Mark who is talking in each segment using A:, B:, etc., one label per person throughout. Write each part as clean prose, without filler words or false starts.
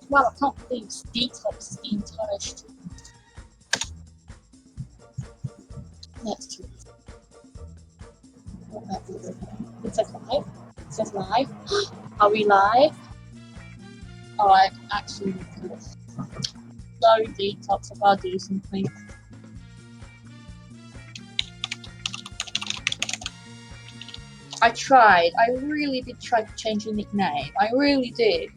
A: Wow, I can't believe detox is the entire street. Let's do it. It says live. It says live. Are we live? Alright, actually, sorry, detox, I've got to do something. I tried. I really did try to change the nickname. I really did.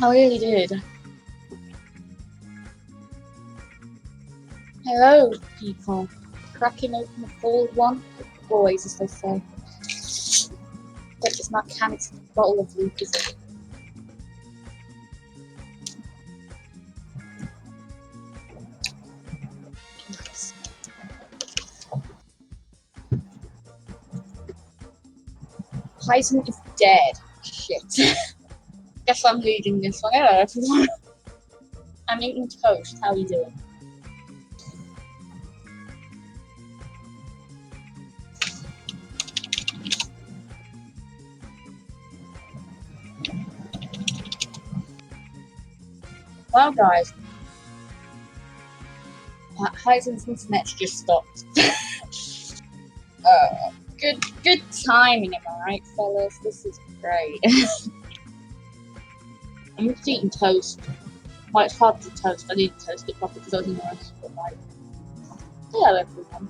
A: I really did. Hello, people. Cracking open the full one. Boys, as they say. But it's not can, it's a bottle of Luke, is it? Nice. Tyson is dead. Shit. Guess I'm leading this one. Hello, everyone. I'm eating toast. How are you doing? Well, guys, Heisen's internet's just stopped. Good timing, am I right, fellas? This is great. I'm just eating toast. Well, it's hard to toast. I didn't toast it properly because I was in the restaurant. Like, hello, everyone.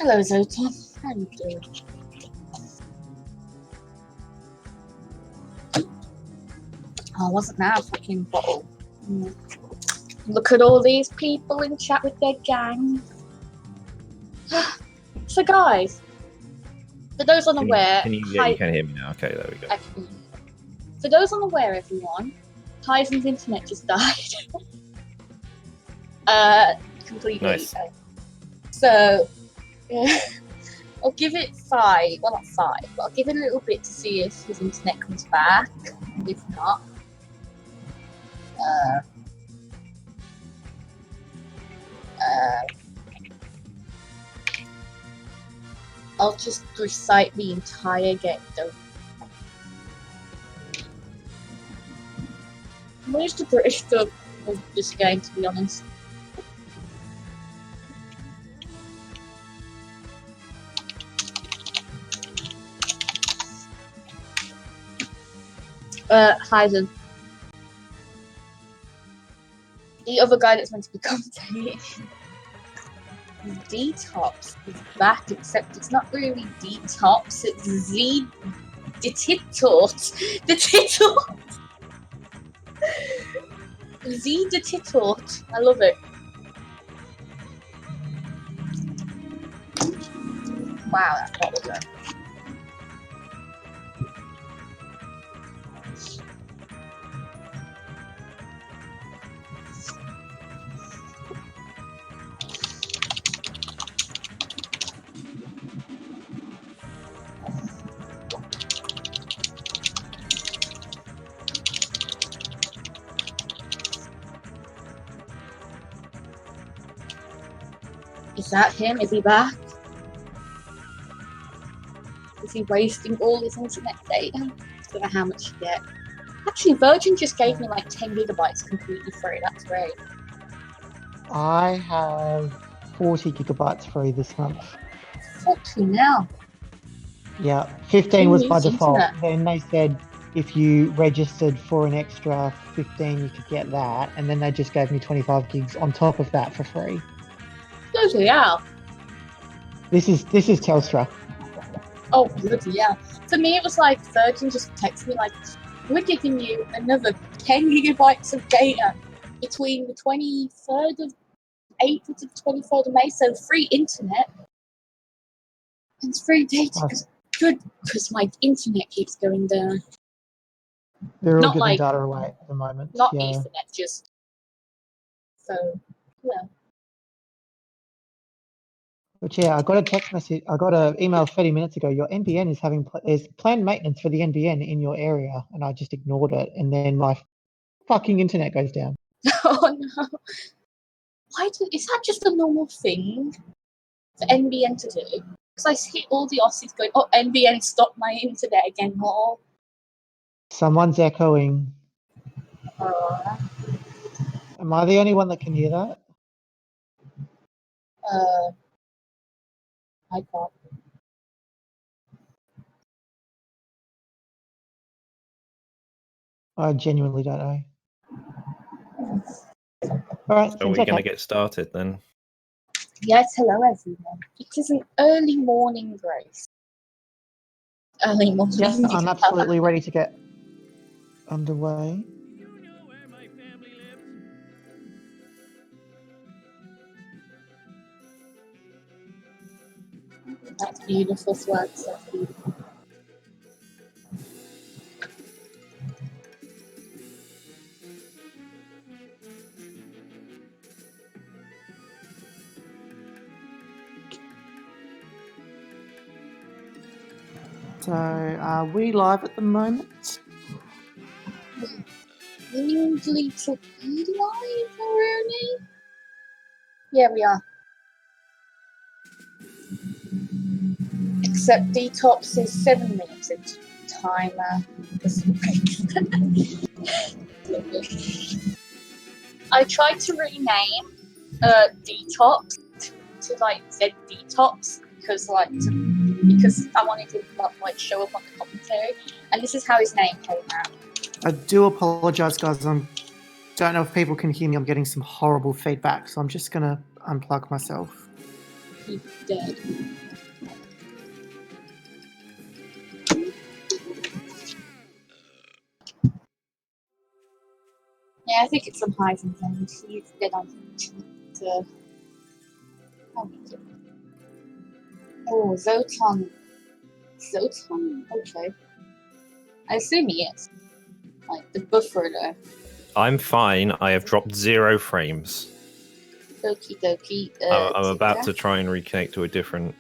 A: Hello, Zoton. How you doing? Oh, wasn't that a fucking bottle? Look at all these people in chat with their gang. So, guys, for those unaware,
B: you can hear me now. Okay, there we go.
A: For those unaware, everyone, Tyson's internet just died. Completely.
B: Nice.
A: So, I'll give it 5. Well, not 5, but I'll give it a little bit to see if his internet comes back. If not, I'll just recite the entire game. I'm used to British dub of this game, to be honest. Heisen. The other guy that's meant to be commentating. Detops is back, except it's not really detops, it's Z detitort. Detitort! Z detitort. I love it. Wow, that's what we're doing. Is that him? Is he back? Is he wasting all his internet data? I don't know how much you get. Actually, Virgin just gave me like 10 gigabytes completely free. That's great.
C: I have 40 gigabytes free this month.
A: Fucking hell.
C: Yeah, 15 was by default.
A: Internet.
C: Then they said if you registered for an extra 15, you could get that. And then they just gave me 25 gigs on top of that for free.
A: Bloody hell.
C: This is Telstra.
A: Oh, bloody hell. For me, it was like Virgin just texted me like, we're giving you another 10 gigabytes of data between the 23rd of April to the 23rd of May, so free internet. And it's free data, because my internet keeps going down.
C: They're all
A: Not
C: giving
A: like,
C: data away at the moment.
A: not
C: yeah.
A: Ethernet, just. So, yeah.
C: But yeah, I got a text message. I got an email 30 minutes ago. Your NBN is there's planned maintenance for the NBN in your area, and I just ignored it. And then my fucking internet goes down.
A: Oh no. Is that just a normal thing for NBN to do? Because I see all the Aussies going, "Oh, NBN, stop my internet again!" More.
C: Someone's echoing.
A: Uh,
C: Am I the only one that can hear that?
A: I can't.
C: I genuinely don't know. All right,
B: So are we
C: seems
B: going to
C: okay.
B: get started then?
A: Yes, hello everyone. It is an early morning, Grace. Early morning.
C: Yes,
A: you
C: I'm
A: can
C: absolutely ready to get underway.
A: tell. That's beautiful, Swags. That's beautiful.
C: So, are we live at the moment?
A: Usually to be live, Rooney? Yeah, we are. Except detops is 7 minutes into timer. I tried to rename detops to like Z detops because I wanted to like show up on the commentary, and this is how his name came out.
D: I do apologize, guys. I don't know if people can hear me. I'm getting some horrible feedback, so I'm just going to unplug myself.
A: He's dead. Yeah, I think it's some highs and lows. He's dead on to. Oh, Zoton. Zoton? Okay. I assume he is. Like the buffer there.
B: I'm fine. I have dropped 0 frames.
A: Okie dokie.
B: I'm about to try and reconnect to a different.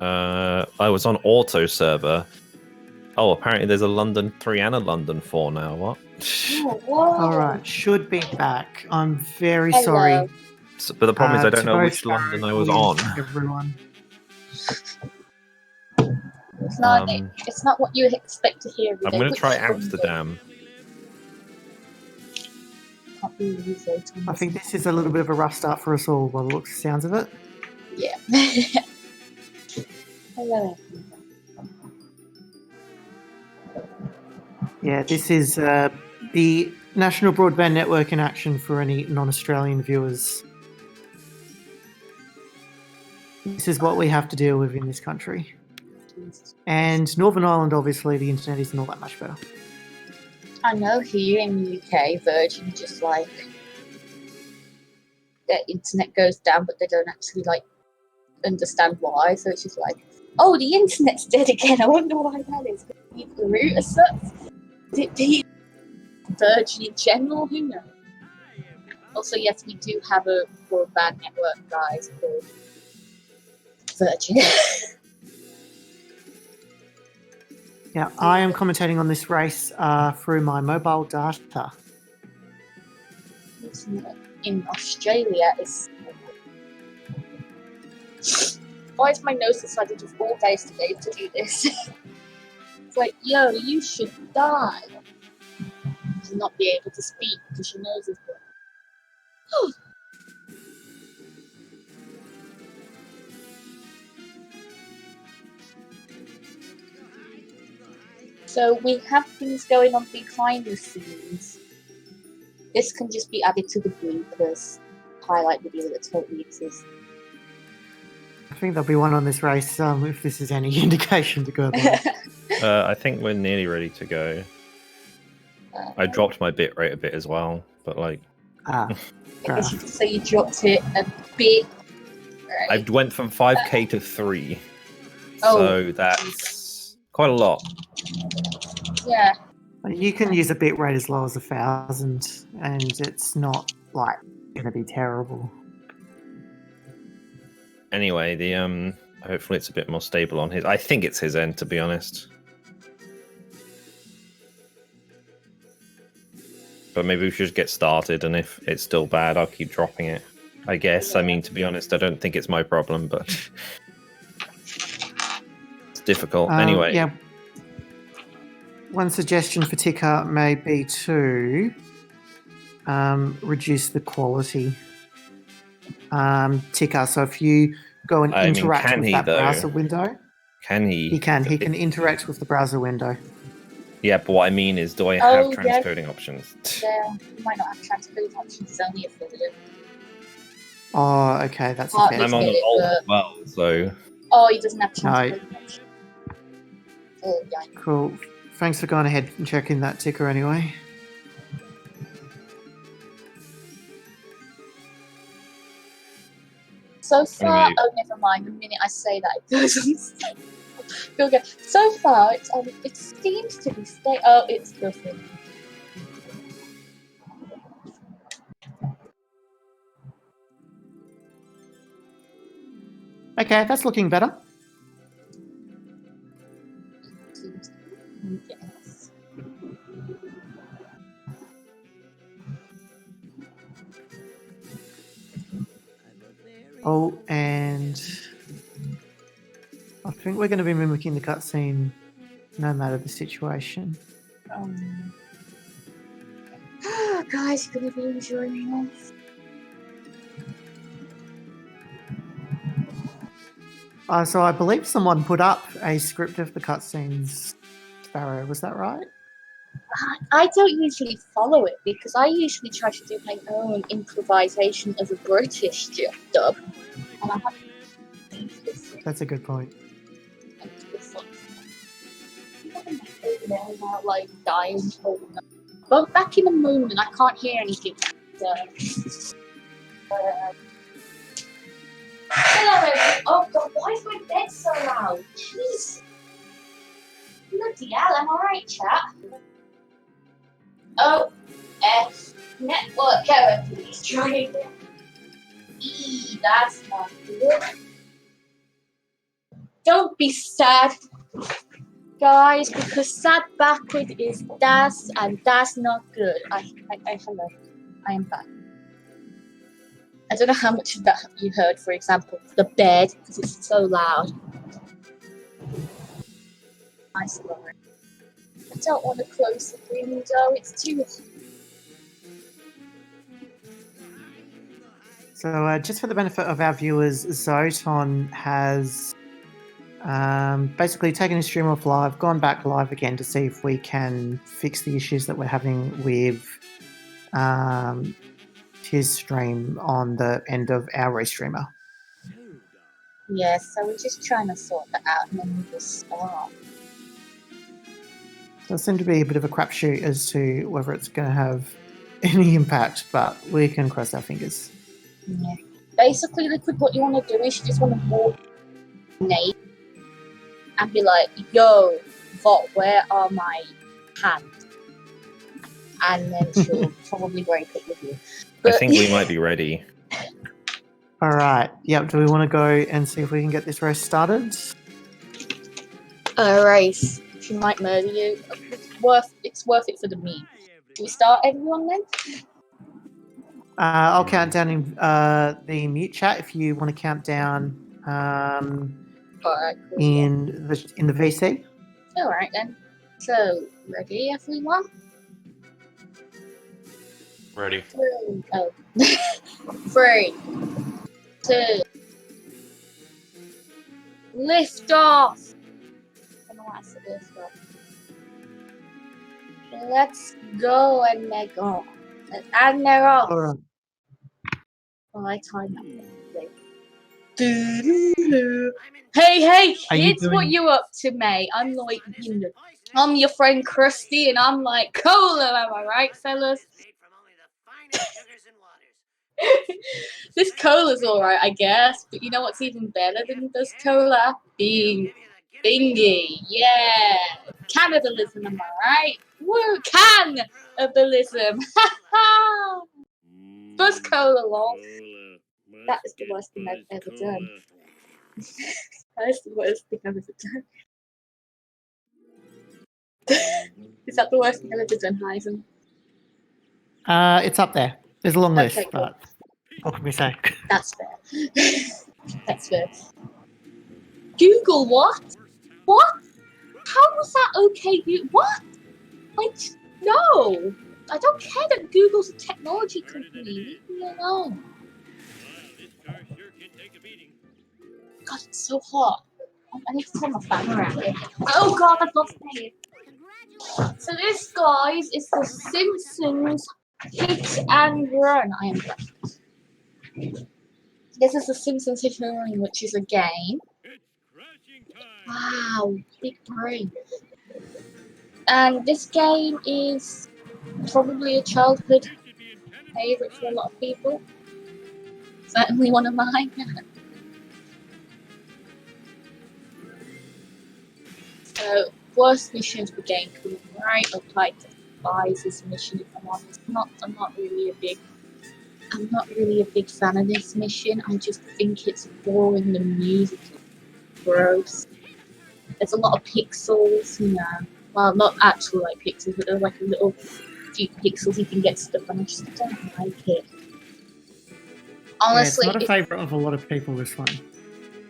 B: I was on auto server. Oh, apparently there's a London 3 and a London 4 now. What?
A: Oh, whoa.
D: All right, should be back. I'm very
A: Hello.
D: sorry.
B: So, but the problem is I don't
D: to
B: know
D: go
B: which London I was
D: with
B: on.
D: Everyone.
A: It's not.
B: Um,
A: It's not what you expect to hear.
B: I'm going to try Amsterdam.
A: Can't believe Zoton.
D: I think this is a little bit of a rough start for us all by the looks, sounds of it.
A: Yeah. Hello.
D: Yeah, this is the National Broadband Network in action for any non-Australian viewers. This is what we have to deal with in this country. And Northern Ireland, obviously, the internet isn't all that much better.
A: I know here in the UK, Virgin just like their internet goes down, but they don't actually like understand why. So it's just like, oh, the internet's dead again. I wonder why that is. Could it be the router sucks? Could it be Virgin in general? Who knows? Also, yes, we do have a broadband network, guys, called Virgin.
D: Yeah, I am commentating on this race through my mobile data.
A: In Australia is. Why is my nose decided to 4 days today to do this? It's like, yo, you should die. To not be able to speak because your nose is blocked. So we have things going on behind the scenes. This can just be added to the bloopers highlight video that totally exists.
D: I think there'll be one on this race if this is any indication to go by.
B: I think we're nearly ready to go. I dropped my bitrate a bit as well, but like.
A: So you dropped it a bit. Right?
B: I went from 5k to 3.
A: Oh.
B: So that's quite a lot.
A: Yeah.
D: You can use a bit rate as low as 1,000, and it's not like going to be terrible.
B: Anyway, the hopefully it's a bit more stable on his. I think it's his end, to be honest. But maybe we should just get started, and if it's still bad, I'll keep dropping it. I guess. I mean, to be honest, I don't think it's my problem, but it's difficult. Anyway.
D: Yeah. One suggestion for ticker may be to reduce the quality. Ticker. So if you go and interact with that browser window,
B: can he?
D: He can. He can interact with the browser window.
B: Yeah, but what I mean is, do I have transcoding options?
A: Yeah, you might not have transcoding options. It's only affiliate.
D: Oh, okay, that's a fair.
B: I'm on an alt as well, so.
A: Oh, he doesn't have transcoding options. Oh, yeah.
D: Cool. Thanks for going ahead and checking that ticker anyway.
A: So far, oh, never mind. The minute I say that, it doesn't. Okay. So far, it seems to be stay. Oh, it's nothing.
D: Okay, that's looking better.
A: Yes.
D: Oh, and I think we're going to be mimicking the cutscene no matter the situation.
A: Guys, you're going to be enjoying this.
D: So I believe someone put up a script of the cutscenes, Sparrow. Was that right?
A: I don't usually follow it because I usually try to do my own improvisation of a British dub. And I have
D: That's a good point.
A: About like dying. But back in the moment, I can't hear anything. Hello, everyone. Oh God, why is my bed so loud? Jeez. Bloody hell, am I right, chat? Oh, network error, please try again. That's not good. Don't be sad, guys, because sad backward is das, and that's not good. Hello. I am back. I don't know how much of that you heard, for example, the bed, because it's so loud. I don't want to close the window, it's too.
D: So just for the benefit of our viewers, Zoton has basically taken his stream off live, gone back live again to see if we can fix the issues that we're having with his stream on the end of our restreamer.
A: Yes, so we're just trying to sort that out and then we'll start.
D: So it seemed to be a bit of a crapshoot as to whether it's going to have any impact, but we can cross our fingers.
A: Yeah. Basically, Liquid, what you want to do is you just want to walk Nate and be like, yo, Vot, where are my hands? And then she'll probably break up with you. But,
B: I think we might be ready.
D: All right. Yep. Do we want to go and see if we can get this race started?
A: Race. She might murder you. It's worth it for the meme. Do we start everyone then?
D: I'll count down in the mute chat if you want to count down
A: Alright, cool.
D: in the VC.
A: Alright then. So, ready everyone?
B: Ready.
A: 3, 2, lift off! I don't know why I said lift off. Let's go and they're gone. And they're off.
D: All right.
A: Oh, I timed that thing. Hey, kids, what you up to, mate? I'm like, I'm your friend Krusty, and I'm like, cola, am I right, fellas? This cola's alright, I guess, but you know what's even better than this cola? Bingy, yeah! Cannibalism, am I right? Woo, cannibalism! Ha ha! Buzz cola, lol. That is the worst thing I've ever done. That is the worst thing I've ever done. Is that the worst thing I've ever done, Heisen?
D: It's up there. There's a long list,
A: Okay, cool.
D: but what can we say?
A: That's fair. That's fair. Google what? What? How was that okay? What? Like, no. I don't care that Google's a technology company. Leave me alone. God, it's so hot. I need to turn my fan around here. Oh God, I've lost my head. So this, guys, is the Simpsons Hit and Run. I am done. This is the Simpsons Hit and Run, which is a game. Wow, big brain. And this game is probably a childhood favourite for a lot of people. Certainly one of mine. So, worst missions for game coming right up like Spies' mission, if I'm honest. I'm not really a big fan of this mission. I just think it's boring. The music is gross. There's a lot of pixels, you know. Well, not actual like pixels, but there's like a little few pixels you can get stuck on. I just don't like it. Honestly,
D: it's not a favourite of a lot of people, this one.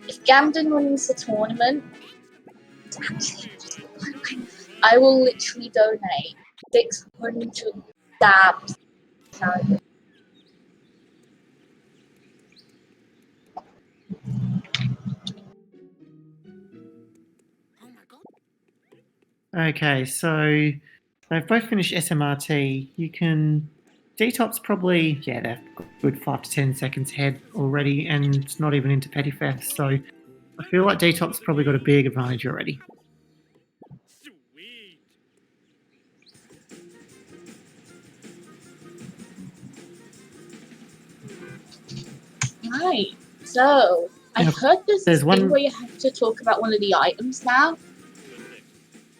A: if Gamden wins the tournament, I will literally donate 600 dabs.
D: Okay, so they've both finished SMRT. You can... dtops probably, yeah, they're good 5 to 10 seconds ahead already, and it's not even into petty theft, so I feel like dtops probably got a big advantage already.
A: Right, so I've heard there's
D: there's
A: this
D: one-
A: thing where you have to talk about one of the items now,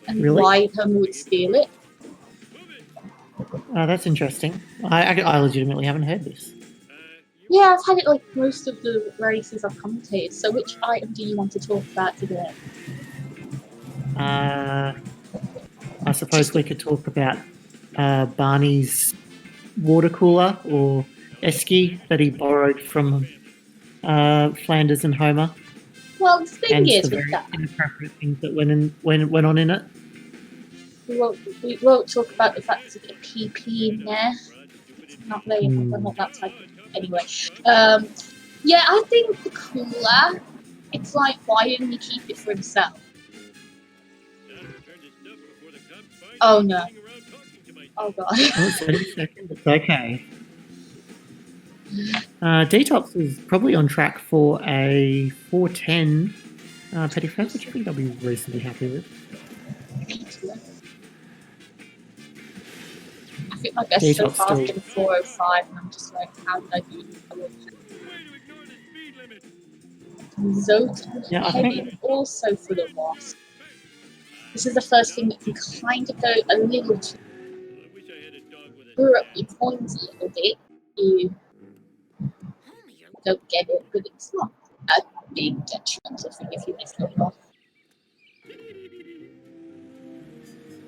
A: and
D: Really?
A: why someone would steal it.
D: That's interesting. I legitimately haven't heard this.
A: Yeah, I've had it like most of the races I've commentated. So which item do you want to talk about today?
D: I suppose we could talk about Barney's water cooler, or Esky, that he borrowed from Flanders and Homer,
A: Well, the thing
D: and
A: is
D: the
A: with
D: very
A: that,
D: inappropriate things that went on in it.
A: we won't talk about the fact that there's a PP in there. It's not very not that type of anyway. Yeah, I think the cooler. It's like, why didn't he keep it for himself? Oh no. Oh god.
D: Oh, 30 seconds. It's okay. dtops is probably on track for a 410 petty theft, which I think I'll be reasonably happy with.
A: I think my best so
D: dtops
A: far has
D: still...
A: been 405, and I'm just like, how did I do this? Zoton2
D: Yeah, I
A: heading also for the loss. This is the first thing that can kind of go a little too. Screw up your points a little bit. You don't get it, but it's not a big detriment, I think, if you miss the off.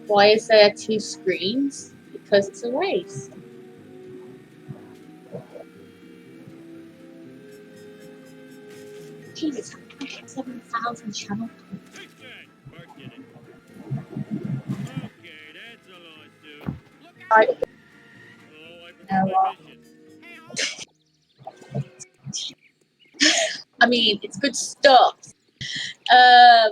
A: Why is there 2 screens? Because it's a race. Jesus, I get 7,000 channel points. Right. You know what? I mean, it's good stuff. I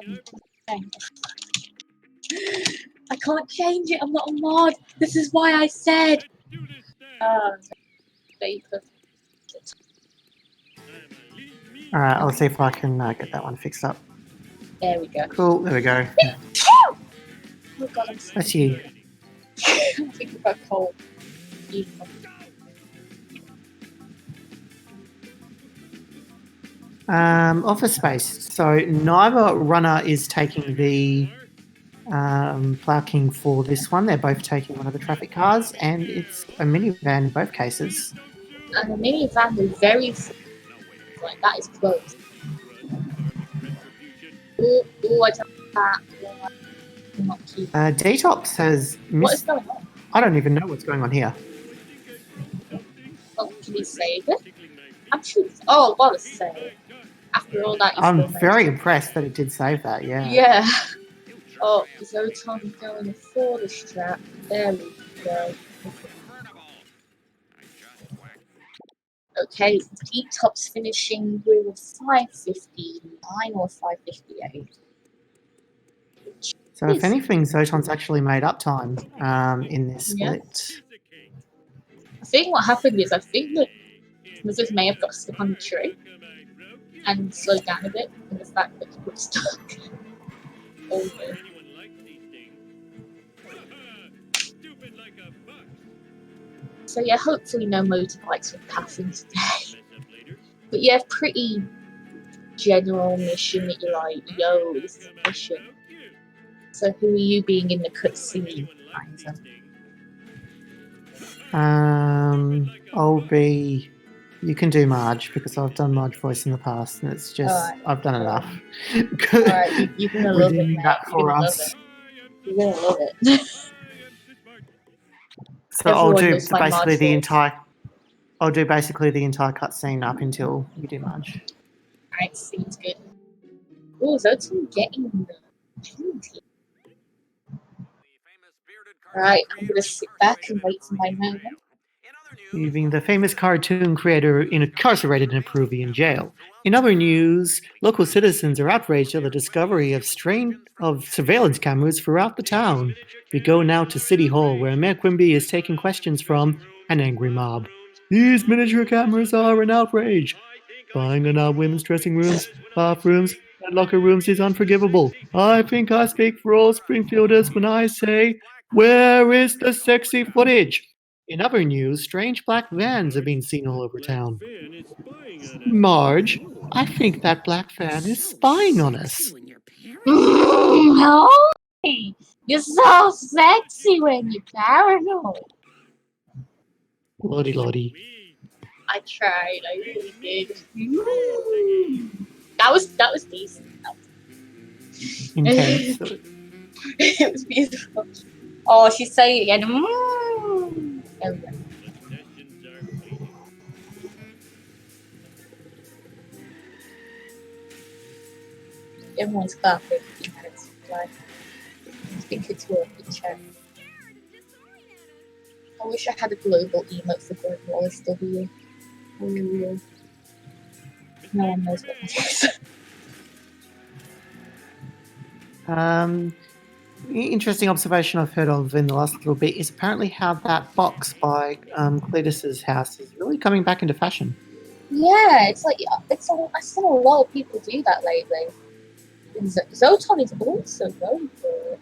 A: can't change it. I'm not a mod. This is why I said. Vapor.
D: Alright, I'll see if I can get that one fixed up.
A: There we go.
D: Cool, there we go.
A: Oh god, I'm so
D: That's you.
A: I'm thinking about cold.
D: Office space. So neither runner is taking the Plough King for this one. They're both taking one of the traffic cars, and it's a minivan in both cases.
A: And the minivan is very like that is close. Oh, I don't that. Not cute.
D: dtops has
A: What is
D: missed.
A: going on?
D: I don't even know what's going on here.
A: Can you save it? I'm sure. Oh, what a save! After all that, you
D: I'm
A: still
D: very
A: managed
D: impressed that it did save that,
A: to-
D: yeah.
A: Yeah. Oh, Zoton going for the strap. There we go. Okay, dtops finishing with a 559 or 558.
D: So if anything, Zoton's actually made up time in this
A: Yeah.
D: split.
A: I think what happened is I think that Mrs. may have got stuck on the tree and slowed down a bit in the fact that he got stuck. Oh no. So yeah, hopefully no motorbikes were passing today. But yeah, pretty general mission that you're like, yo, this is a mission. So who are you being in the cutscene, Isaac?
D: I'll be. You can do Marge because I've done Marge voice in the past, and it's just
A: Alright.
D: I've done enough.
A: Alright, you're gonna love it,
D: Redeeming
A: mate.
D: that
A: You're
D: for
A: gonna love
D: us.
A: it. You're gonna love it.
D: So I'll
A: Everyone
D: do
A: loves my
D: basically
A: Marge
D: the
A: voice.
D: entire. I'll do basically the entire cutscene up until you do Marge.
A: Alright, seems good. Oh, Zoton getting the penalty. Alright, I'm gonna sit back and wait for my moment.
D: Leaving the famous cartoon creator incarcerated in a Peruvian jail. In other news, local citizens are outraged at the discovery of surveillance cameras throughout the town. We go now to City Hall, where Mayor Quimby is taking questions from an angry mob. These miniature cameras are an outrage. Spying on our women's dressing rooms, bathrooms, and locker rooms is unforgivable. I think I speak for all Springfielders when I say, where is the sexy footage? In other news, strange black vans have been seen all over town. Marge, I think that black van is spying on us.
A: Holy! You're so sexy when you're paranoid.
D: Lordy, lordy.
A: I tried, I really did. That was decent.
D: Intense.
A: It was beautiful. Oh, she's saying it again. There we go. Everyone's clapping. Like, I think it's worth the chat. I wish I had a global emote for Greg Wallace W. Ooh. No one knows what that is.
D: Interesting observation I've heard of in the last little bit is apparently how that box by Cletus's house is really coming back into fashion.
A: Yeah, it's like I've seen a lot of people do that lately. Zoton is also going for it.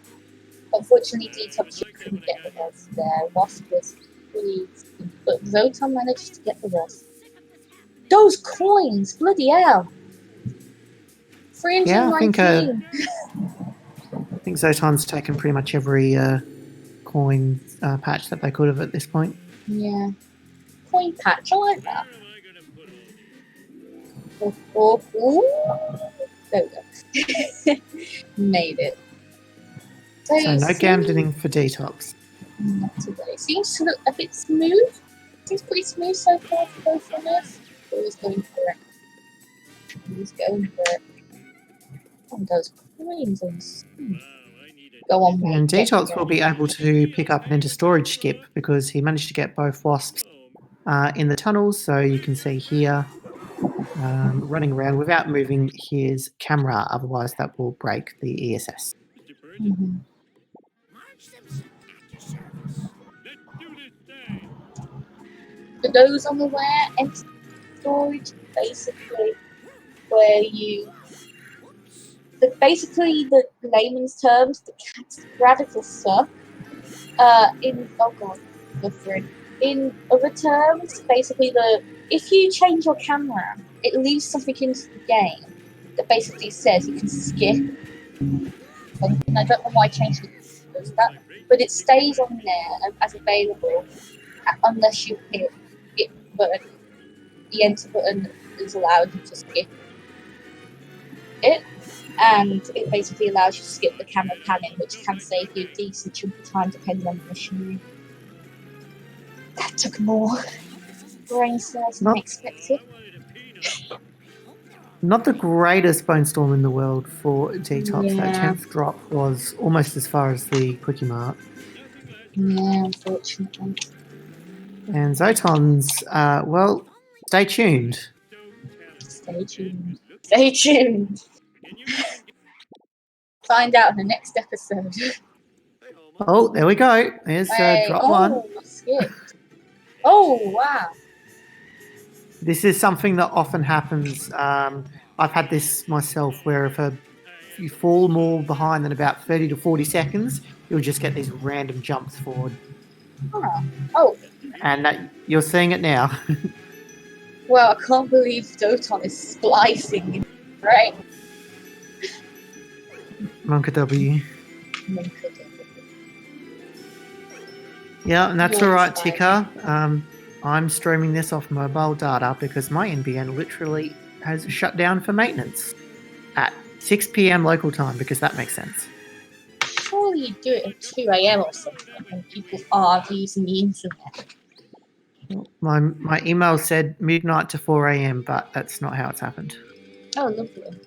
A: Unfortunately, dtops couldn't get the boss there. Wasp was pretty, but Zoton managed to get the boss. Those coins, bloody hell! 319.
D: I think Zoton's taken pretty much every coin patch that they could have at this point.
A: Yeah, coin patch. I like that. Oh. There we go. Made it.
D: So no gambling for dtops.
A: Not today. Seems to look a bit smooth. Seems pretty smooth so far for both runners. Always going for it. Always going for it. Oh, those coins and go on.
D: And dtops will be able to pick up an into storage skip because he managed to get both wasps in the tunnels. So you can see here running around without moving his camera. Otherwise, that will break the ESS.
A: Mm-hmm. For those unaware, empty storage basically where you basically the layman's terms, the cat's radical stuff. In other terms, basically if you change your camera, it leaves something into the game that basically says you can skip. And I don't know why I changed it does that, but it stays on there as available unless you hit the button. The enter button is allowed you to skip it, and it basically allows you to skip the camera panning, which can save you a decent chunk of time depending on the mission. That took more. brain cells
D: Not-
A: unexpected.
D: Not the greatest bone storm in the world for detox. That
A: Yeah.
D: 10th drop was almost as far as the Quickie Mart.
A: Yeah, unfortunately.
D: And Zoton's, well, stay tuned.
A: Stay tuned. Stay tuned. Find out in the next episode.
D: Oh, there we go. There's drop one.
A: Skip. Oh, wow.
D: This is something that often happens. I've had this myself where if you fall more behind than about 30 to 40 seconds, you'll just get these random jumps forward.
A: Oh,
D: And you're seeing it now.
A: well, I can't believe Zoton is splicing, right?
D: Monka W. Yeah, and that's all right, Ticker. I'm streaming this off mobile data because my NBN literally has shut down for maintenance at 6 p.m. local time because that makes sense.
A: Surely you do it at 2 a.m. or something when people are using the internet.
D: My email said midnight to 4 a.m., but that's not how it's happened.
A: Oh, lovely.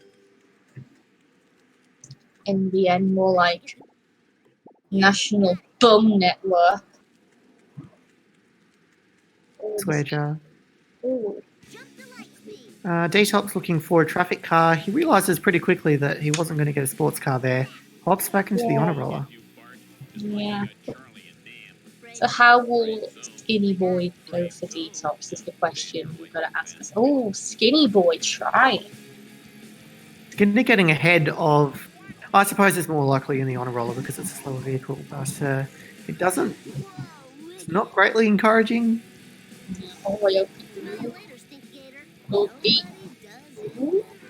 A: NBN, more like National Bum Network.
D: Swear jar.
A: Ooh.
D: Detox looking for a traffic car. He realizes pretty quickly that he wasn't going to get a sports car there. Hops back into the honor roller.
A: Yeah. So how will Skinny Boy go for Detox is the question we've got to ask us. Oh, Skinny Boy, try it.
D: Skinny getting ahead of... I suppose it's more likely in the honor roller because it's a slower vehicle, but it doesn't... It's not greatly encouraging.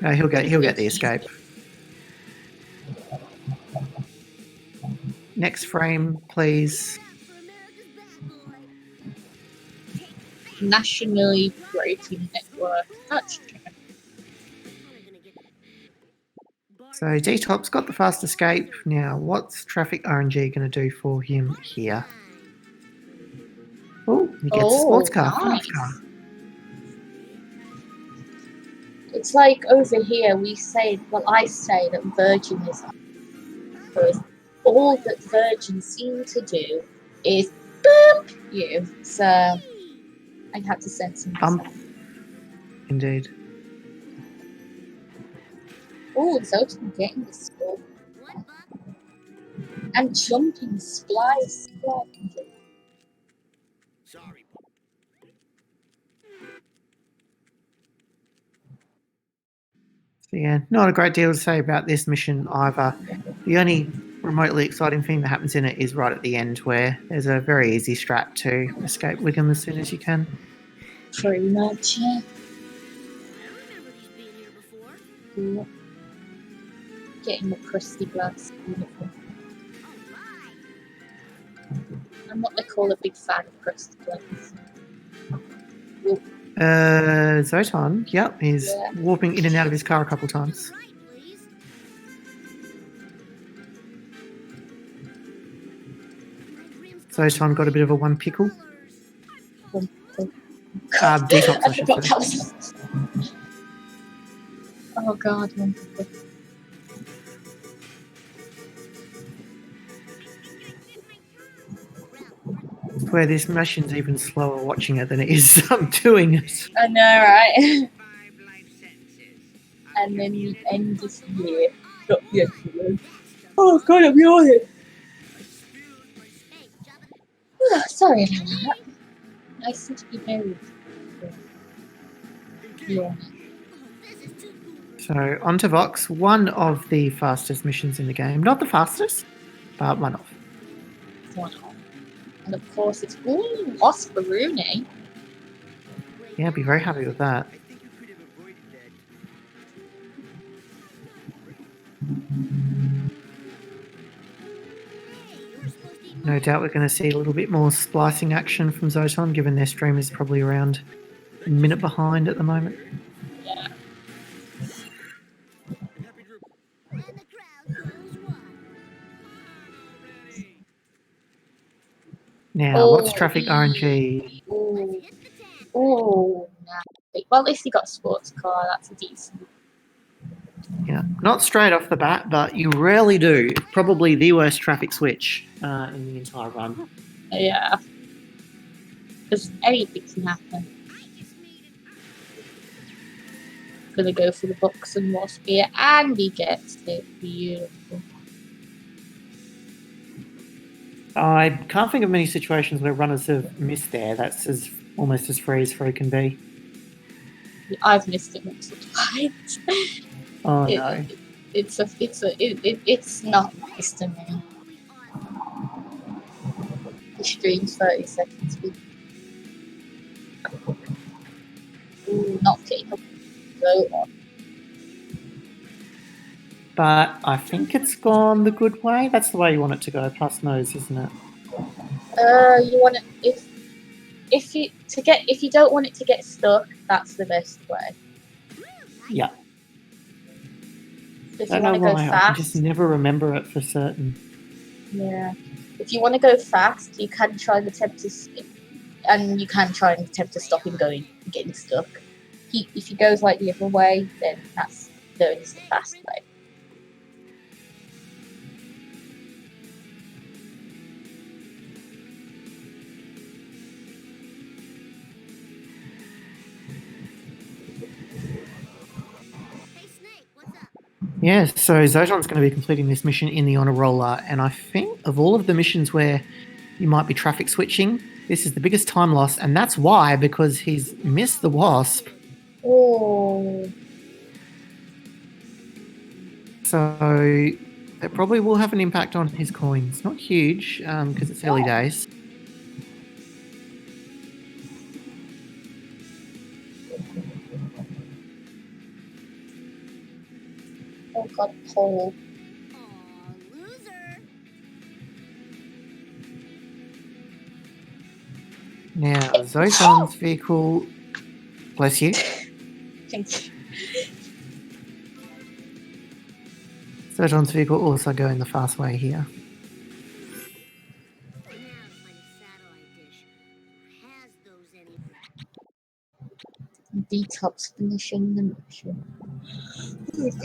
D: No, he'll get the escape. Next frame, please.
A: Nationally Braking Network. That's true.
D: So Detox got the fast escape. Now, what's Traffic RNG going to do for him here? Oh, he gets a sports car.
A: Nice. It's like over here we say, well, I say that Virgin is because all that Virgin seem to do is bump you. So I had to censor myself.
D: Indeed.
A: Oh, Zoton getting the score. And jumping splice.
D: So yeah, not a great deal to say about this mission either. The only remotely exciting thing that happens in it is right at the end where there's a very easy strat to escape Wiggum as soon as you can.
A: Pretty much, yeah. Yeah. Getting the crusty glass uniform. I'm what they call a big fan of crusty glass.
D: Zoton, yep, he's warping in and out of his car a couple times. Zoton got a bit of a one pickle. Detox, I should say.
A: Oh god, one pickle.
D: Where this mission's even slower watching it than it is doing it.
A: I know, right? And then we end this year. Not yesterday. Oh god, I'm yawning. Sorry about that. Nice to be married. Yeah.
D: So, on to Vox, one of the fastest missions in the game. Not the fastest, but one of.
A: And of course it's lost for Rooney.
D: Yeah, I'd be very happy with that. No doubt we're going to see a little bit more splicing action from Zoton, given their stream is probably around a minute behind at the moment.
A: Yeah.
D: Now, what's Traffic RNG?
A: Oh, nah. Well, at least you got a sports car. That's a decent.
D: Yeah, not straight off the bat, but you rarely do. It's probably the worst traffic switch in the entire run.
A: Yeah. Because anything can happen. Gonna go for the box and wasp here, and he gets it. Beautiful.
D: I can't think of many situations where runners have missed there. That's almost as free can be.
A: I've missed it once or twice.
D: Oh no.
A: It's not nice to me. The stream's 30 seconds. Ooh, not getting up.
D: But I think it's gone the good way. That's the way you want it to go, past nose, isn't it?
A: You want it if you don't want it to get stuck, that's the best way.
D: Yeah.
A: If
D: I
A: you
D: don't
A: want
D: know
A: to go
D: why. I
A: fast,
D: can just never remember it for certain.
A: yeah. If you want to go fast, you can try and attempt to skip, and you can try and attempt to stop him getting stuck. If he goes like the other way, then that's the fast way.
D: Yeah, so Zoton's going to be completing this mission in the honor roller, and I think of all of the missions where you might be traffic switching, this is the biggest time loss, and that's why, because he's missed the wasp.
A: Oh.
D: So that probably will have an impact on his coins. Not huge, because it's early days.
A: Oh god, Paul.
D: Now, Zoton's vehicle... Bless you.
A: Thank you.
D: Zoton's vehicle also going the fast way here.
A: Detops finishing the mission.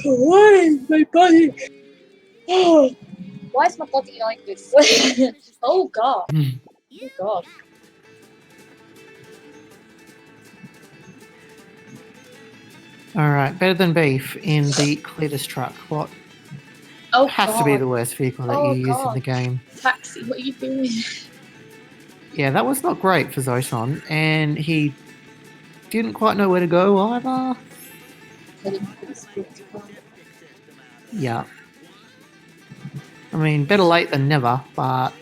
A: Why is my body? Oh, why is my body like this? Oh god. Oh god.
D: Alright, better than beef in the Cletus truck. What has to be the worst vehicle that you use in the game?
A: Taxi, what are you doing?
D: Yeah, that was not great for Zoton, and he didn't quite know where to go either. Yeah. I mean, better late than never, but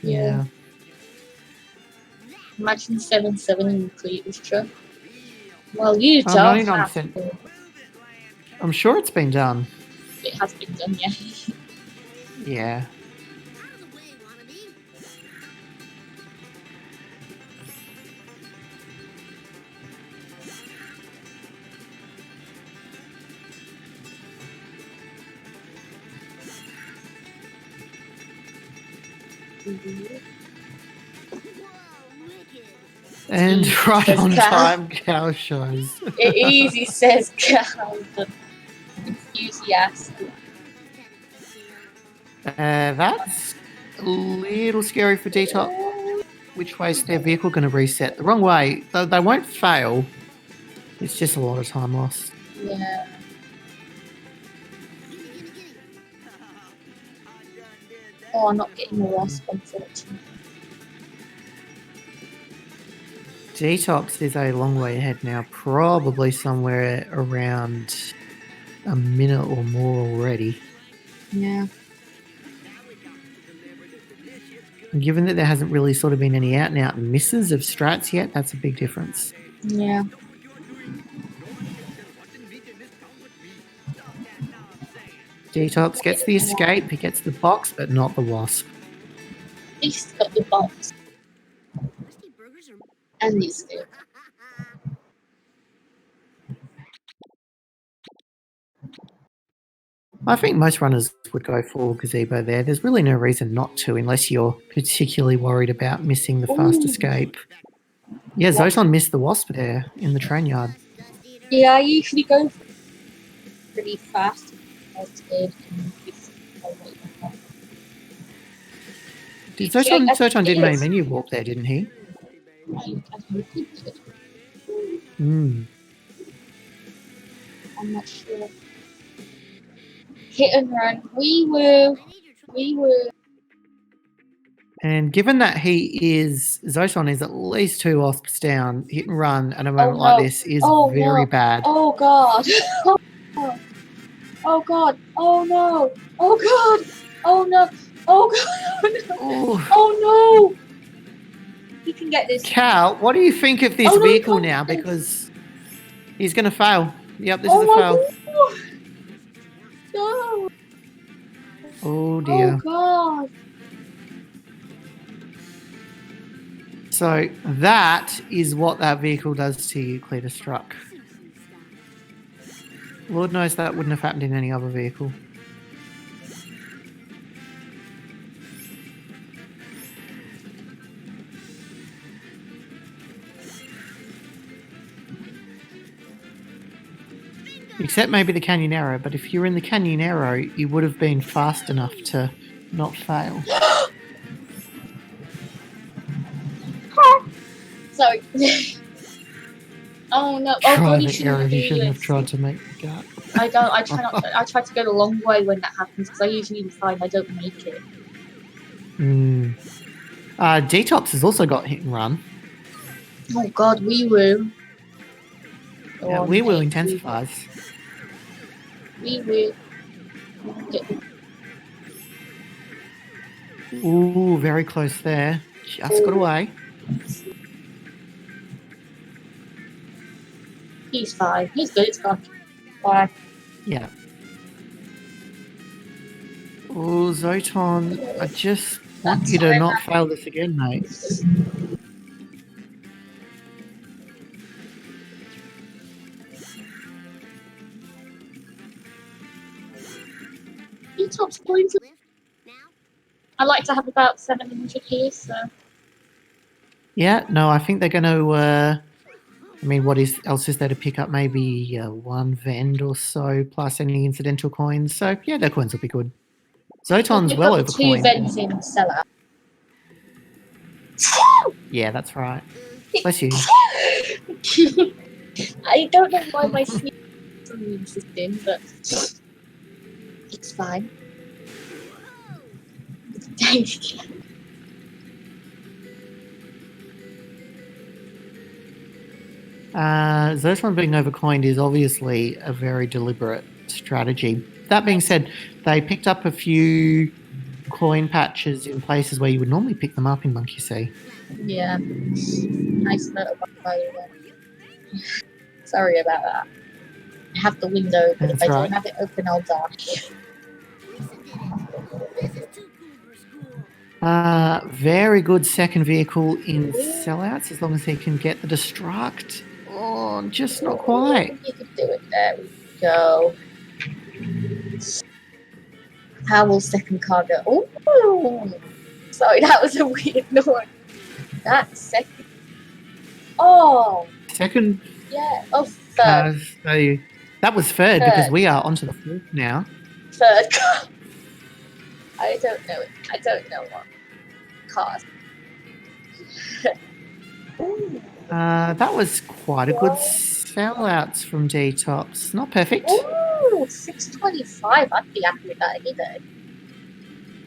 D: yeah.
A: Imagine 7-7 in the Cletus truck. Well, you
D: I'm
A: don't
D: 99%.
A: have to.
D: I'm sure it's been done.
A: It has been done, yeah.
D: Yeah. And right on time, cow shows.
A: It easy says cow, but enthusiastic.
D: That's a little scary for dtop. Which way is their vehicle going to reset? The wrong way. They won't fail. It's just a lot of time lost.
A: Yeah. Oh, I'm not getting the wasp, unfortunately.
D: Detops is a long way ahead now, probably somewhere around a minute or more already.
A: Yeah.
D: And given that there hasn't really sort of been any out-and-out misses of strats yet, that's a big difference.
A: Yeah.
D: Detops gets the escape, he gets the box, but not the wasp.
A: At least got the box. And the escape.
D: I think most runners would go for gazebo there. There's really no reason not to, unless you're particularly worried about missing the fast escape. Yeah, Zoton missed the wasp there in the train yard.
A: Yeah, I usually go pretty fast.
D: Did Zoton did main menu walk there, didn't he?
A: I hope he did.
D: Hmm.
A: I'm not sure. Hit and run. We were.
D: And given that Zoton is at least 2 wasps down, hit and run at a moment like this is very bad.
A: Oh god. Oh god. Oh no. Oh god. Oh no. Oh god. Oh no. He can get this.
D: Cal, what do you think of this vehicle now? Because he's going to fail. Yep, this is a fail.
A: No.
D: Oh dear.
A: Oh god.
D: So that is what that vehicle does to you, Clear to Struck. Lord knows that wouldn't have happened in any other vehicle. Except maybe the Canyonero, but if you're in the Canyonero, you would have been fast enough to not fail.
A: Sorry. Oh no! Oh god, you shouldn't do
D: shouldn't have
A: this.
D: tried to make the gap.
A: I don't. I try not. I try to go the long way when that happens because I usually find I don't make it.
D: dtops has also got hit and run.
A: Oh god, wee woo.
D: Yeah, wee woo intensifies.
A: Wee woo.
D: Ooh, very close there. Just got away.
A: He's fine. He's good. It's gone. Bye.
D: Yeah. Oh, Zoton, I just want you to not fail this again, mate.
A: dtops points. I like to have about 700 here, so.
D: Yeah, no, I think they're going to. I mean, what else is there to pick up? Maybe one vend or so, plus any incidental coins. So, yeah, their coins will be good. Zoton's well over
A: 2 vends in cellar.
D: Yeah, that's right. Bless you.
A: I don't know why my sneak is so interesting, but it's fine.
D: Zoton being overcoined is obviously a very deliberate strategy. That being said, they picked up a few coin patches in places where you would normally pick them up in Monkey Sea.
A: Yeah. Nice note about Sorry about that. I have the window open. If I don't have it open, I'll die.
D: Very good second vehicle in sellouts as long as he can get the destruct. Oh, just not quite.
A: You could do it. There we go. How will second car go? Oh, sorry, that was a weird noise. That second. Oh.
D: Second.
A: Yeah. Oh, third.
D: So that was third because we are onto the fourth now.
A: Third car. I don't know. I don't know what cars.
D: That was quite a good sellouts from dtops. Not perfect.
A: Ooh, 625. I'd be happy with that any day.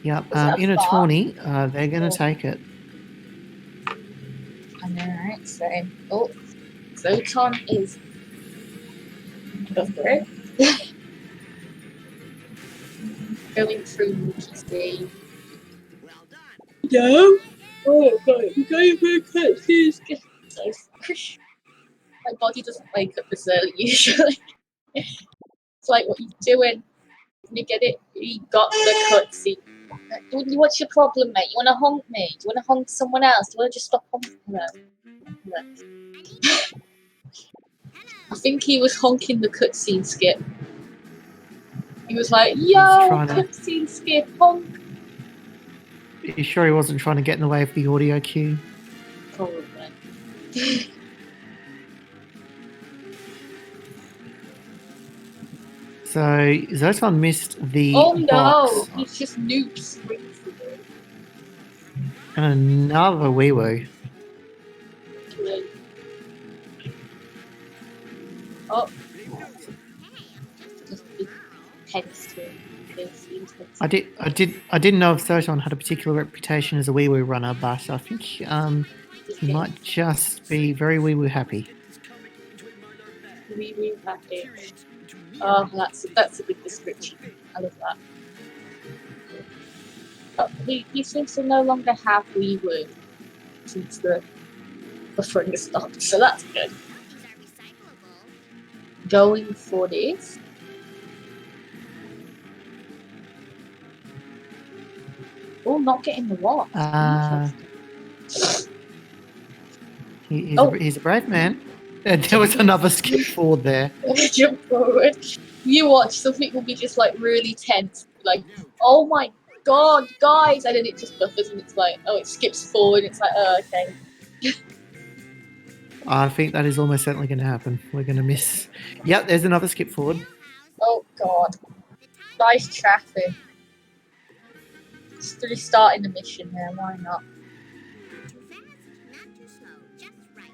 D: Yep. In a 20, they're going to take it.
A: I know, right? So, Zoton is. Go for it. Going through UTC. No. Oh god, we're going for cutscenes. My body doesn't wake up this early usually. It's like, what are you doing? You get it? You got the cutscene. What's your problem, mate? You want to honk me? Do you want to honk someone else? Do you want to just stop honking? No. I think he was honking the cutscene skip. He was like, yo, cutscene skip, honk.
D: Are you sure he wasn't trying to get in the way of the audio cue?
A: Probably.
D: So Zoton missed the
A: Oh no!
D: box
A: He's just noob swings for it.
D: and another wee woo.
A: Oh. Just big heads to him.
D: I didn't know if Zoton had a particular reputation as a wee woo runner, but I think he might just be very wee woo happy.
A: Wee wee happy. Oh, that's a good description. I love that. But he seems to no longer have wee woo since the buffering has stopped, so that's good. Going for this. Oh, not getting the what?
D: He's a brave man. There was another skip forward there.
A: Jump forward. You watch, something will be just like really tense. Like, oh my god, guys! And then it just buffers and it's like, oh, it skips forward. It's like, oh, okay.
D: I think that is almost certainly going to happen. We're going to miss. Yep, there's another skip forward.
A: Oh god. Nice traffic. Just restarting the mission there, why not?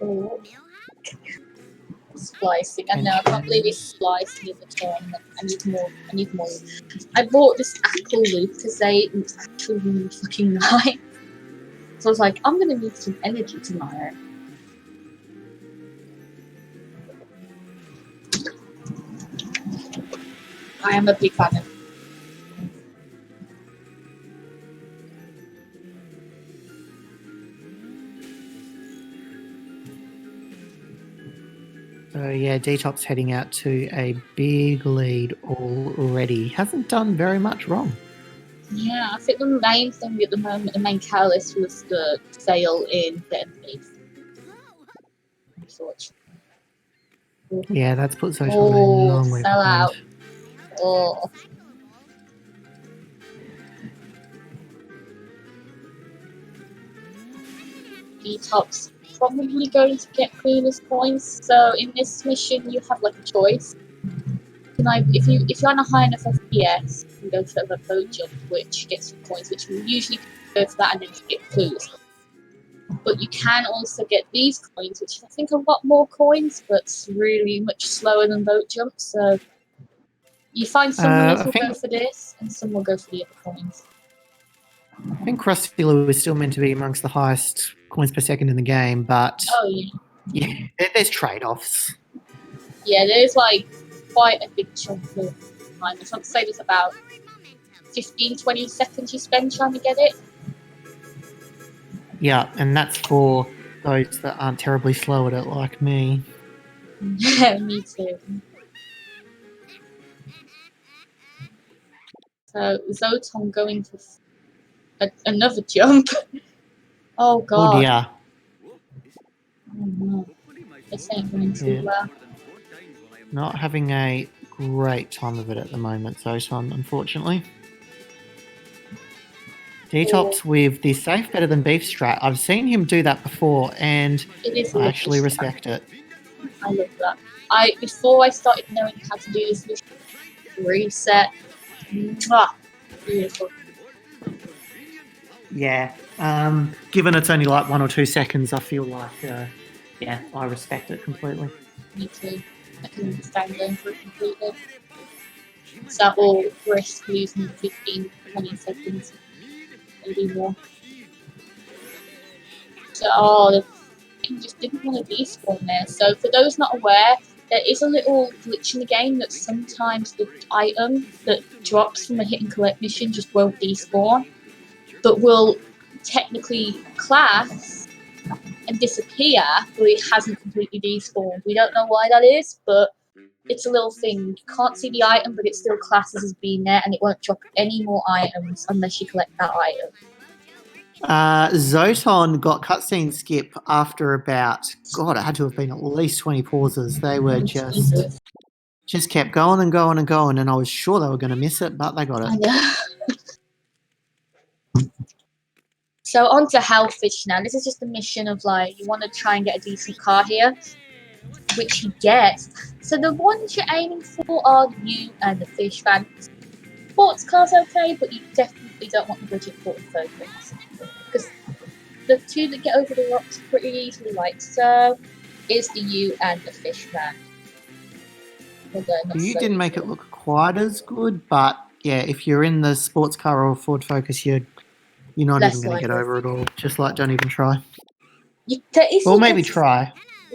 A: Oh. Splicing. I know, I can't believe he's splicing in the tournament. I need more. I bought this Apple loop because it's actually really fucking nice. So I was like, I'm gonna need some energy tomorrow. I am a big fan of
D: So yeah, dtops heading out to a big lead already. Hasn't done very much wrong.
A: Yeah, I think the main thing at the moment, the main catalyst was the fail in the base. Unfortunately.
D: Yeah, that's put Zoton a long way
A: fell
D: behind.
A: out. Oh. dtops probably going to get cleaners points. So in this mission, you have like a choice. If you're on a high enough FPS, you can go for a boat jump, which gets you points, which you usually go for that and then get clues. But you can also get these coins, which I think are a lot more coins, but it's really much slower than boat jump. So you find some runners will go for this, and some will go for the other coins.
D: I think Krusty Lou is still meant to be amongst the highest coins per second in the game, but yeah, there's trade-offs.
A: Yeah, there's like quite a big chunk of time. I want to say there's about 15-20 seconds you spend trying to get it.
D: Yeah, and that's for those that aren't terribly slow at it like me.
A: Yeah, me too. So Zoton going for another jump. Oh god.
D: Oh dear.
A: Oh no. This ain't going too well.
D: Not having a great time of it at the moment, Zoton, unfortunately. dtops with the safe better than beef strat. I've seen him do that before, and I actually respect it.
A: I love that. Before I started knowing how to do this mission, reset. Mwah. Beautiful.
D: Yeah. Given it's only like 1 or 2 seconds, I feel like, yeah, I respect it completely.
A: Me too. I can understand going for it completely. So that will risk losing 15-20 seconds. Maybe more. So, the thing just didn't want to despawn there. So, for those not aware, there is a little glitch in the game that sometimes the item that drops from a hit and collect mission just won't despawn, but will technically class and disappear, but it hasn't completely despawned. We don't know why that is, but it's a little thing. You can't see the item, but it still classes as being there, and it won't drop any more items unless you collect that item.
D: Zoton got cutscene skip after about, God, it had to have been at least 20 pauses. They were just kept going and going and going, and I was sure they were going to miss it, but they got it.
A: I know. So on to Hellfish now. This is just a mission of like, you want to try and get a decent car here, which you get. So the ones you're aiming for are you and the fish fan. Sports car's okay, but you definitely don't want the budget Ford Focus. Because the two that get over the rocks pretty easily, like so, is the U and the fish fan.
D: You didn't make it look quite as good, but yeah, if you're in the sports car or Ford Focus, you're not
A: Less
D: even going to get
A: likely.
D: over it all. Just like, don't even try.
A: Well,
D: maybe try.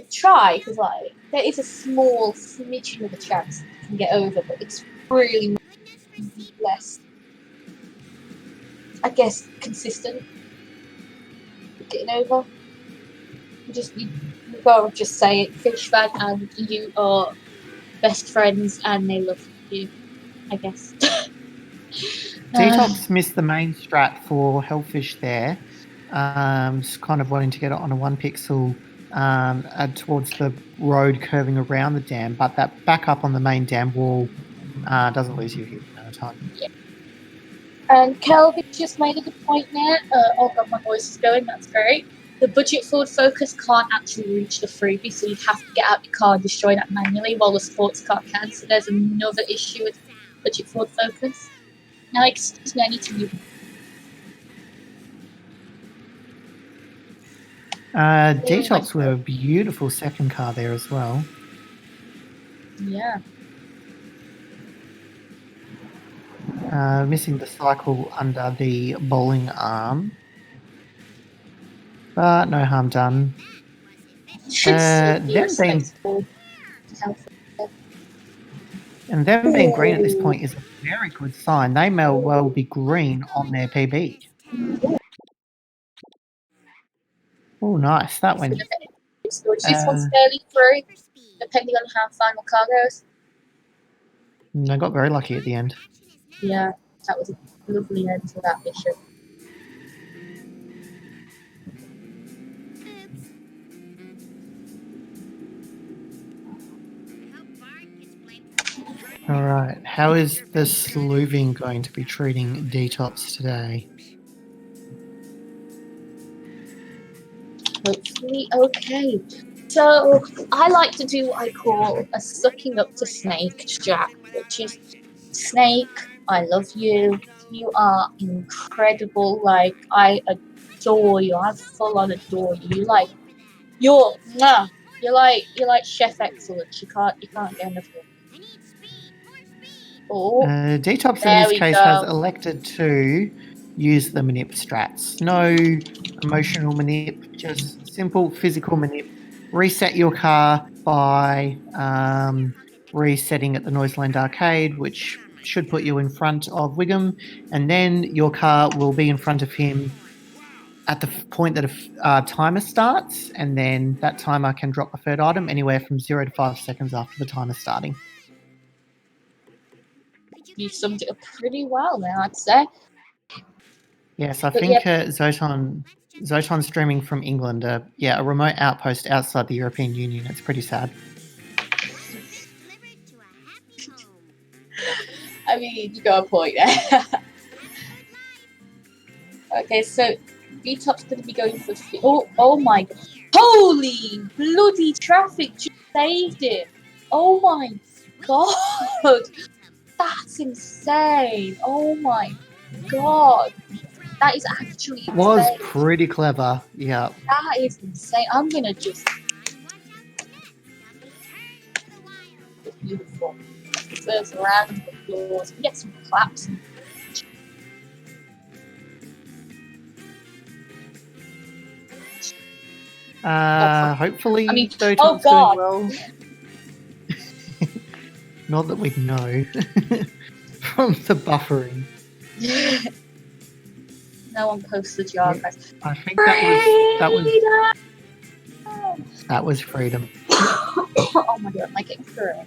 A: Try, because like there is a small smidgen of a chance you can get over, but it's really less, I guess, consistent with getting over. You gotta just say it. Fish fan and you are best friends, and they love you, I guess.
D: Detops missed the main strat for Hellfish there. Just kind of wanting to get it on a 1 pixel towards the road curving around the dam, but that backup on the main dam wall doesn't lose you a huge amount of time.
A: Yeah. And Kelvin just made a good point there. Oh god, my voice is going, that's great. The budget Ford Focus can't actually reach the freebie, so you have to get out your car and destroy that manually, while the sports car can. So there's another issue with budget Ford Focus. Now, excuse me, I need to mute.
D: Detops were a beautiful second car there as well.
A: Yeah.
D: Missing the cycle under the bowling arm. But no harm done. Them being green at this point is a very good sign. They may well be green on their PB. Oh, nice. That went.
A: This one's fairly free, depending on how final car goes.
D: I got very lucky at the end.
A: Yeah, that was a lovely end to that mission.
D: All right. How is the Sluving going to be treating Detops today?
A: Hopefully okay. So I like to do what I call a sucking up to Snake strat, which is Snake, I love you. You are incredible. Like, I adore you. I full on adore you. You're like chef excellence. You can't get enough of it. Oh,
D: Detops in this case has elected to use the manip strats. No emotional manip, just simple physical manip. Reset your car by resetting at the Noiseland Arcade, which should put you in front of Wiggum, and then your car will be in front of him at the point that a timer starts, and then that timer can drop a third item anywhere from 0 to 5 seconds after the timer starting.
A: You summed it up pretty well now, I'd say.
D: Yes, I think Zoton's streaming from England. A remote outpost outside the European Union. It's pretty sad.
A: I mean, you got a point there. Okay, so Detops going to be going for... Oh my god. Holy bloody traffic just saved it. Oh my god. That's insane. Oh my god. That is actually insane.
D: It was pretty clever, yeah.
A: That is insane. I'm going to just... It's beautiful. It deserves a round of applause. We get some claps.
D: Hopefully, Zoton's
A: oh god.
D: doing well. Not that we know from the buffering.
A: No one posts the jar.
D: I think that was freedom.
A: Oh my god, am I getting through it?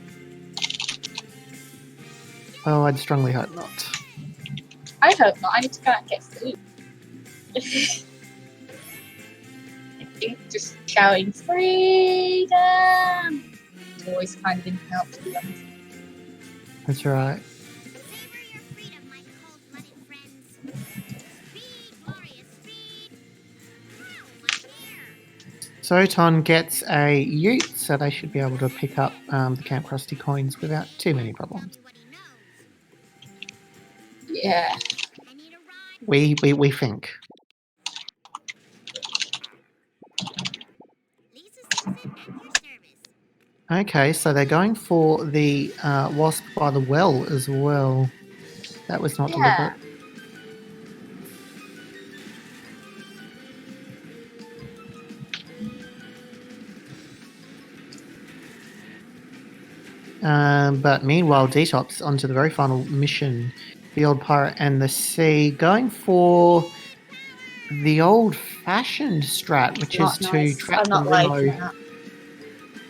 D: Oh, I'd strongly hope not.
A: I hope not. I need to go and get food. I think just shouting freedom always kind of didn't help, to be honest.
D: That's right. Zoton gets a ute, so they should be able to pick up the Camp Krusty coins without too many problems.
A: Yeah.
D: We think. Okay, so they're going for the wasp by the well as well. That was not
A: Yeah.
D: deliberate. But meanwhile, Detops onto the very final mission, the old pirate and the sea, going for the old-fashioned strat, which is
A: Not
D: to
A: nice.
D: trap
A: I'm
D: the
A: not liking
D: limo.
A: that.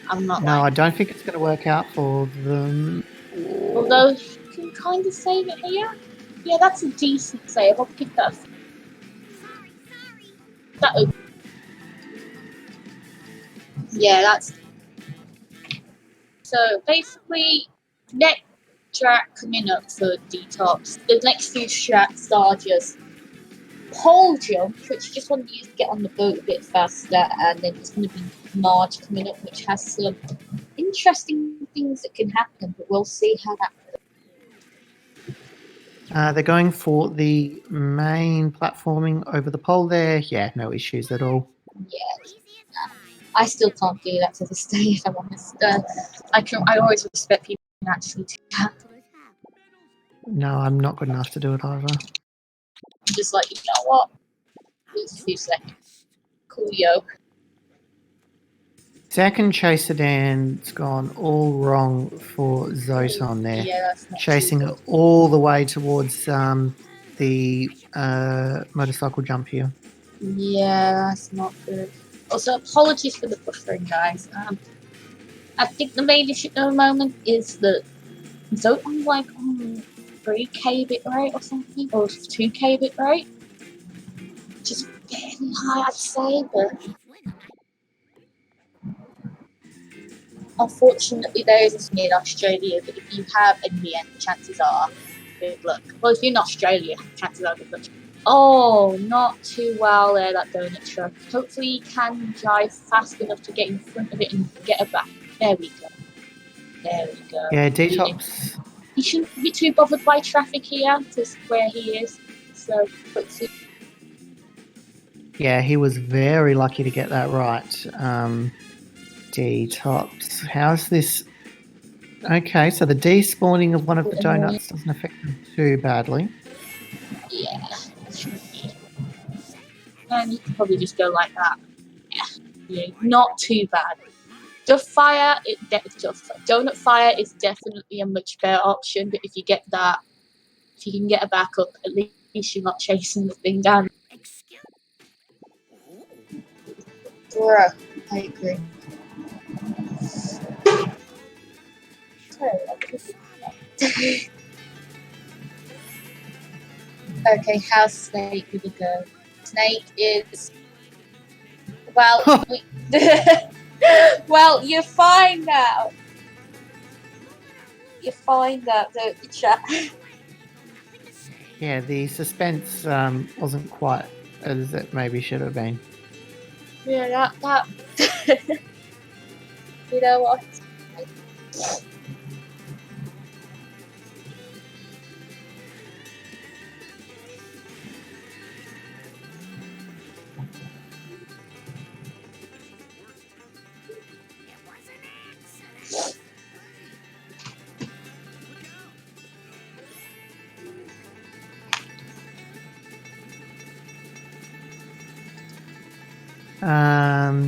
A: I'm not
D: No, I
A: liking
D: don't think it's going to work out for them.
A: Although you can kind of save it here. Yeah, that's a decent save. I'll pick that. That. Yeah, that's. So basically, next track coming up for detox. The next few strats are just pole jump, which you just want to use to get on the boat a bit faster, and then there's going to be Marge coming up, which has some interesting things that can happen, but we'll see how that.
D: They're going for the main platforming over the pole there. Yeah, no issues at all.
A: Yeah, I still can't do that to this day, if I'm honest. I always respect people who can actually do that.
D: No, I'm not good enough to do it either.
A: I'm just like, you know what? It's 2 seconds. Coolio.
D: Second chase sedan's gone all wrong for Zoton there.
A: Yeah, that's not
D: Chasing
A: too
D: it
A: good.
D: all the way towards the motorcycle jump here.
A: Yeah, that's not good. Also, apologies for the buffering, guys. I think the main issue at the moment is that Zoton's like on 3k bit rate or something, or 2k bit rate. Which is fairly high, I'd say, but unfortunately there is a in Australia, but if you have NBN, chances are good luck. Well, if you're in Australia, chances are good luck. Oh, not too well there, that donut truck. Hopefully you can drive fast enough to get in front of it and get it back. There we go. There we go.
D: Yeah, Detops.
A: He shouldn't be too bothered by traffic here, because where he is. So, hopefully.
D: Yeah, he was very lucky to get that right. Detops. How's this? Okay, so the despawning of one of the donuts doesn't affect them too badly.
A: Yeah. And you can probably just go like that. Yeah, not too bad. Donut fire is definitely a much better option, but if you get that, if you can get a backup, at least you're not chasing the thing down. Bruh, I agree. Okay, how's Snake gonna go? Snake is... Well, well, you find out. You find out, don't you, chat?
D: Yeah, the suspense wasn't quite as it maybe should have been.
A: Yeah, that. You know what?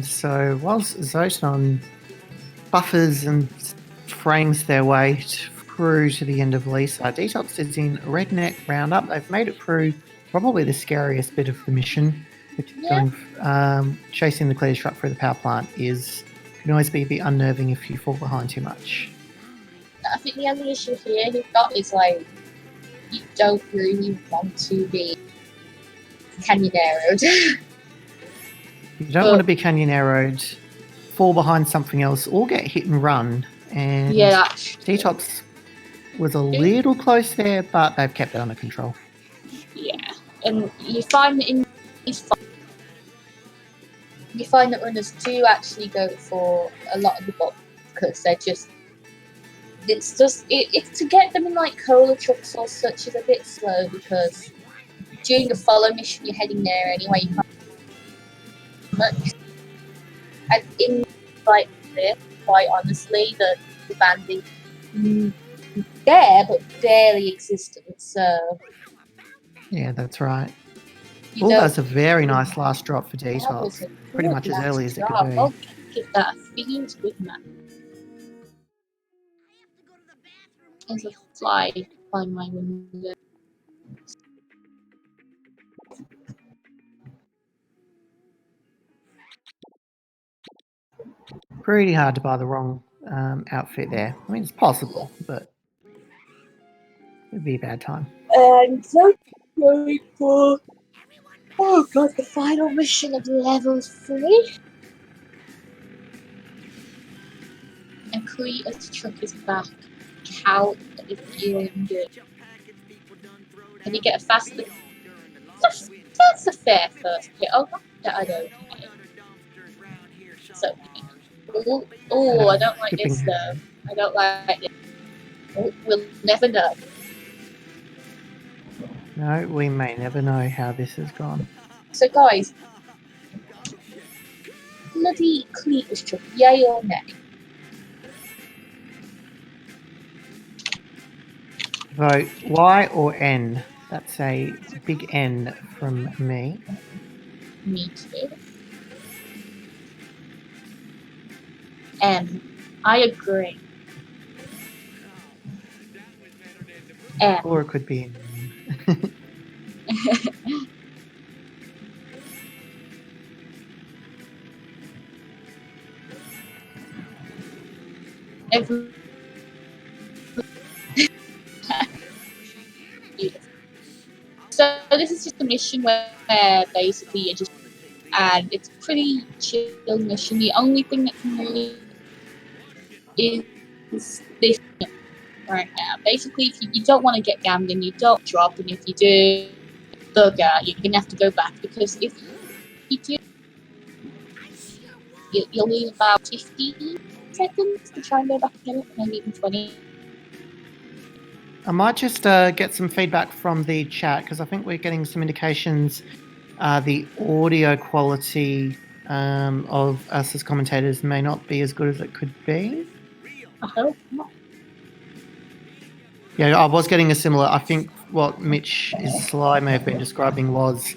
D: So whilst Zoton buffers and frames their way through to the end of Lisa, Detox is in Redneck Roundup. They've made it through probably the scariest bit of the mission, which is going, chasing the clear truck through the power plant can always be a bit unnerving if you fall behind too much.
A: I think the only issue here you've got is like you don't really want to be canyonarroed.
D: You don't want to be canyonarroed, fall behind something else, or get hit and run. And
A: yeah,
D: Detox was a little close there, but they've kept it under control.
A: Yeah, and you find that in these you find that runners do actually go for a lot of the bots because they're just. It's just it's to get them in like cola trucks or such is a bit slow because during the follow mission you're heading there anyway. You can't do much. And in like this, quite honestly, the banding there but barely existent. So
D: Yeah, that's right.
A: you
D: Oh,
A: don't.
D: that's a very nice last drop for
A: That was
D: detops.
A: a
D: Pretty
A: good
D: much as
A: last
D: early as it
A: drop.
D: could be.
A: I'll give that a feels good, man. There's a fly by my window.
D: Pretty hard to buy the wrong outfit there. I mean, it's possible, but it'd be a bad time.
A: And so going for the final mission of level 3. And Creator's truck is back. How is feeling good. Can you get a faster? That's a fair first hit. Oh, I don't care. So, I don't like this though. I don't like this. Oh, we'll never know.
D: No, we may never know how this has gone.
A: So, guys, bloody Cletus truck, yay or nay?
D: Vote Y or N. That's a big N from me.
A: Me too. I agree.
D: Or it could be.
A: So this is just a mission where basically you just and it's a pretty chill mission. The only thing that can really is this right now. Basically, if you don't want to get gammed and you don't drop, and if you do, bugger, you're gonna have to go back because if you do, you'll need about 15 seconds to try and go back again, maybe even 20.
D: I might just get some feedback from the chat because I think we're getting some indications the audio quality of us as commentators may not be as good as it could be.
A: I hope not.
D: Yeah, I was getting a similar. I think what Mitch is Sly may have been describing was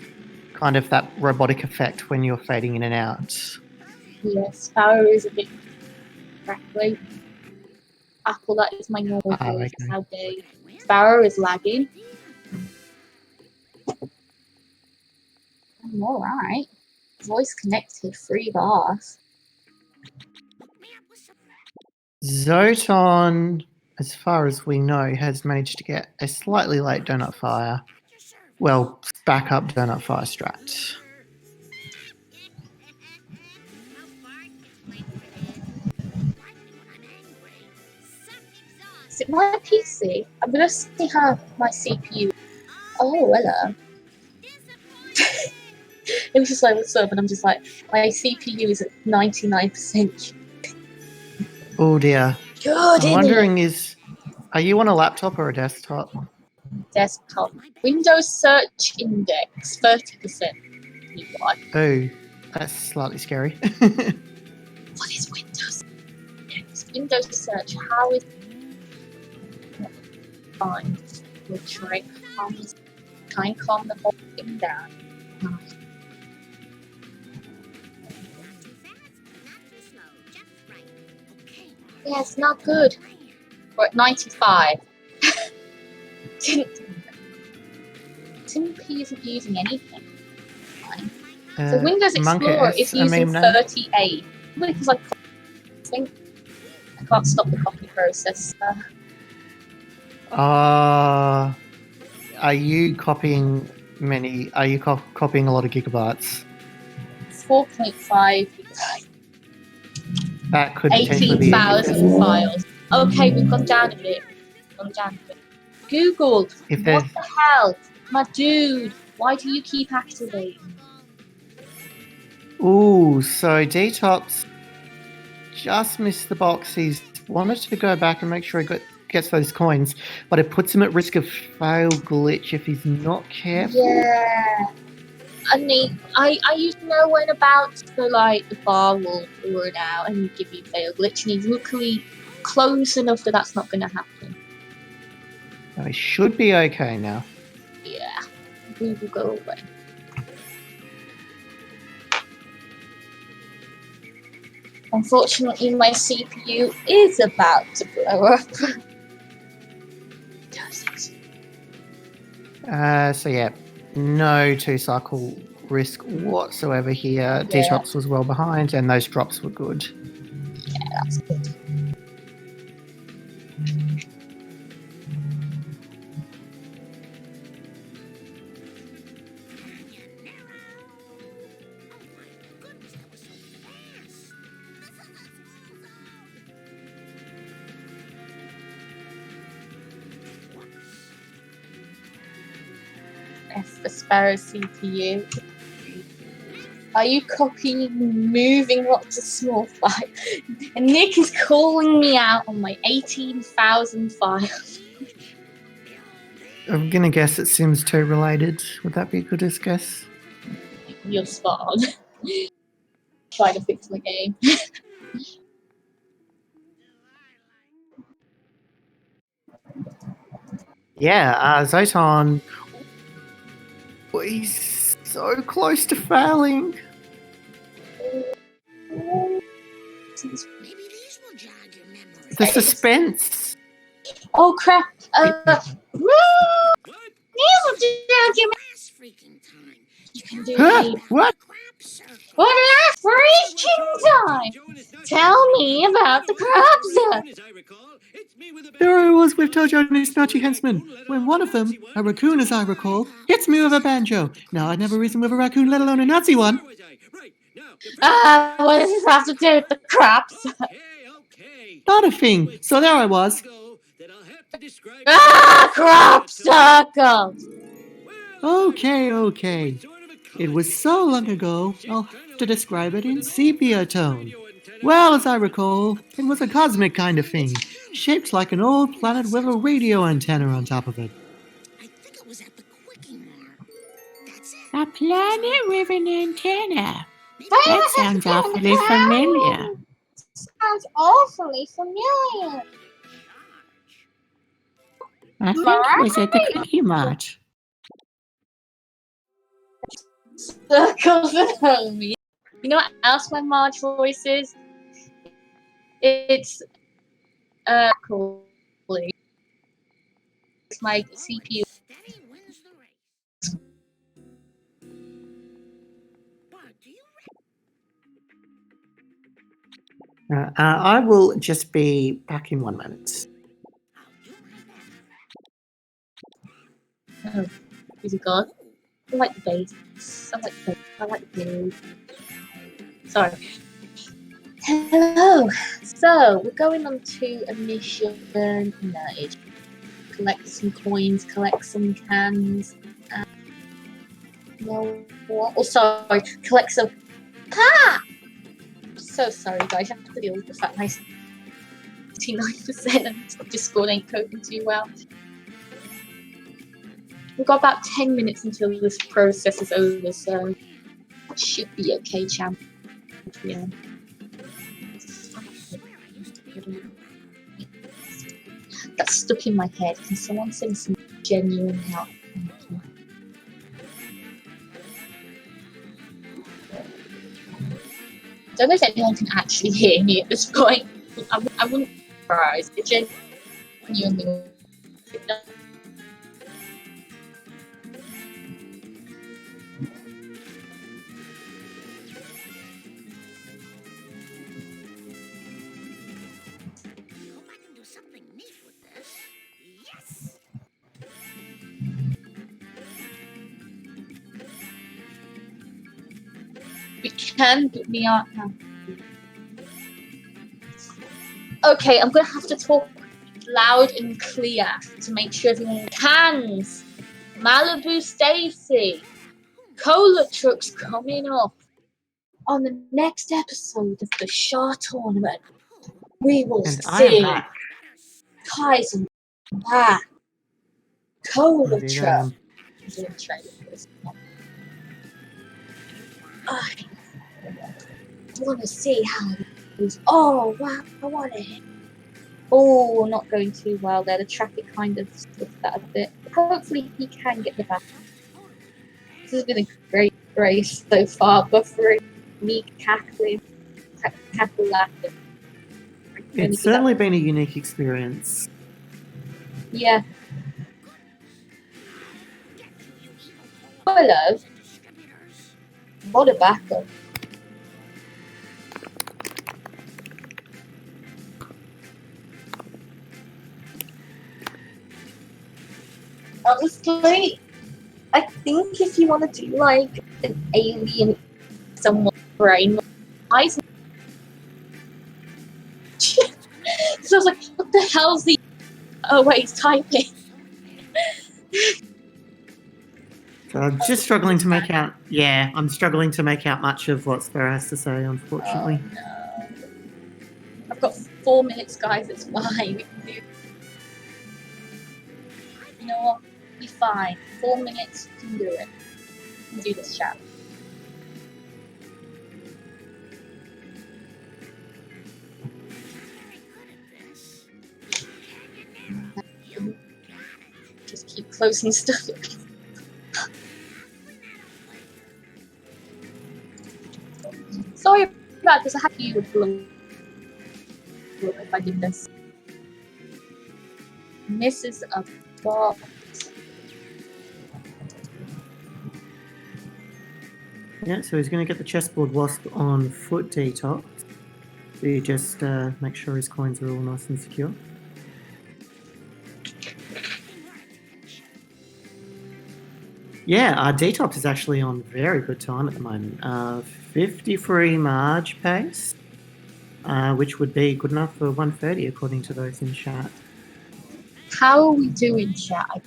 D: kind of that robotic effect when you're fading in and out.
A: Yes, Sparrow is a bit crackly. Apple, that is my normal voice.
D: Okay.
A: How dare you? Sparrow is lagging. I'm alright. Voice connected, 3 bars.
D: Zoton, as far as we know, has managed to get a slightly late donut fire. Well, backup donut fire strat.
A: Is it my PC? I'm gonna see how my CPU. Oh, hello. It was just like, what's up? And I'm just like, my CPU is at 99%.
D: Oh dear.
A: Good,
D: I'm wondering are you on a laptop or a desktop?
A: Desktop. Windows search index, 30%.
D: Oh, that's slightly scary.
A: What is Windows index? Windows search, how is fine. We'll try and calm the whole thing down. Yeah, it's not good. We're at 95. Timothy isn't using anything. Fine. So Windows Explorer is using 38. Because I can't stop the copy process.
D: Are you copying many? Are you copying a lot of gigabytes?
A: 4.5.
D: That could potentially be
A: 18,000 files. Okay, we've gone down a bit. Google, what the hell? My dude, why do you keep activating?
D: Ooh, so Detops just missed the box. He's wanted to go back and make sure he gets those coins, but it puts him at risk of fail glitch if he's not careful.
A: Yeah. I mean, I used to know when about so like the bar will run out and you give you fail glitch, and he's luckily close enough that that's not going to happen.
D: So he should be okay now.
A: Yeah, we will go away. Unfortunately, my CPU is about to blow up.
D: So yeah, no 2-cycle risk whatsoever here.
A: Yeah.
D: Detops was well behind, and those drops were good.
A: Yeah, that's good. F the Sparrow CPU. Are you copying moving lots of small files? And Nick is calling me out on my 18,000 files.
D: I'm gonna guess it Sims 2 related. Would that be a good guess?
A: You're spot on. Trying to fix my game.
D: Yeah, Zoton. He's so close to failing. The suspense.
A: Oh crap! You can do it.
D: What?
A: What last freaking time? Tell me about the crabs.
D: There I was with Tojo and his snotty henchmen, when one of them, a raccoon as I recall, hits me with a banjo. Now I'd never reason with a raccoon, let alone a Nazi one.
A: What does this have to do with the crabs?
D: Not a thing. So there I was.
A: Crop circles!
D: Okay. It was so long ago, I'll have to describe it in sepia tone. Well, as I recall, it was a cosmic kind of thing, shaped like an old planet with a radio antenna on top of it.
E: I think it was at the Quickie Mart. That's it.
F: A planet with an antenna. That sounds awfully familiar.
A: Sounds awfully familiar.
F: I think it was at the Quickie Mart.
A: Circles at home. You know what else my Marge voice is? It's cool. It's my CPU.
E: Steady wins the race. But do you
D: I will just be back in 1 minute.
E: I'll do my best.
A: Oh, is he gone? I like the bass. I like the bass. Sorry. Hello. So we're going on to a mission. No, it's collect some coins, collect some cans. No, what? Oh, sorry. Collect some. I'm so sorry, guys. I have to deal with the fact my 99% and Discord ain't coping too well. We've got about 10 minutes until this process is over, so it should be okay, champ. Yeah. That's stuck in my head. Can someone send some genuine help? Thank you. I don't know if anyone can actually hear me at this point. I wouldn't be surprised. It genuinely.
E: Hope I can do something neat with this. Yes!
A: We can, but we aren't now. Okay, I'm gonna have to talk loud and clear to make sure everyone cans. Malibu Stacy. Cola truck's coming up. on the next episode of the Shaw tournament, we will
D: And I am
A: see
D: back.
A: Kaizen back. Cola
D: Indeed, I am.
A: I want to see how it goes. Oh, wow, I want it. Oh, not going too well there. The traffic kind of stuffed that a bit. Hopefully he can get the back. This has been a great race so far. Buffering, me cackling, cackle laughing.
D: It's certainly been a unique experience.
A: Yeah. Hello. What a backup. Honestly, I think if you want to do like an alien someone's brain, I so I was like, what the hell's the wait, he's typing.
D: So I'm just struggling to make out. Yeah, I'm struggling to make out much of what Sparrow has to say, unfortunately.
A: Oh, no. I've got 4 minutes, guys, it's fine. You know what? Be fine. 4 minutes, you can do it. You can do this, chat. Just keep closing stuff. Sorry about this. I had you with blue if I did this. Misses a box.
D: Yeah, so he's going to get the chessboard wasp on foot detox. So you just make sure his coins are all nice and secure. Yeah, detox is actually on very good time at the moment. 53 Marge pace, which would be good enough for 130 according to those in chat.
A: How are we doing, chat? I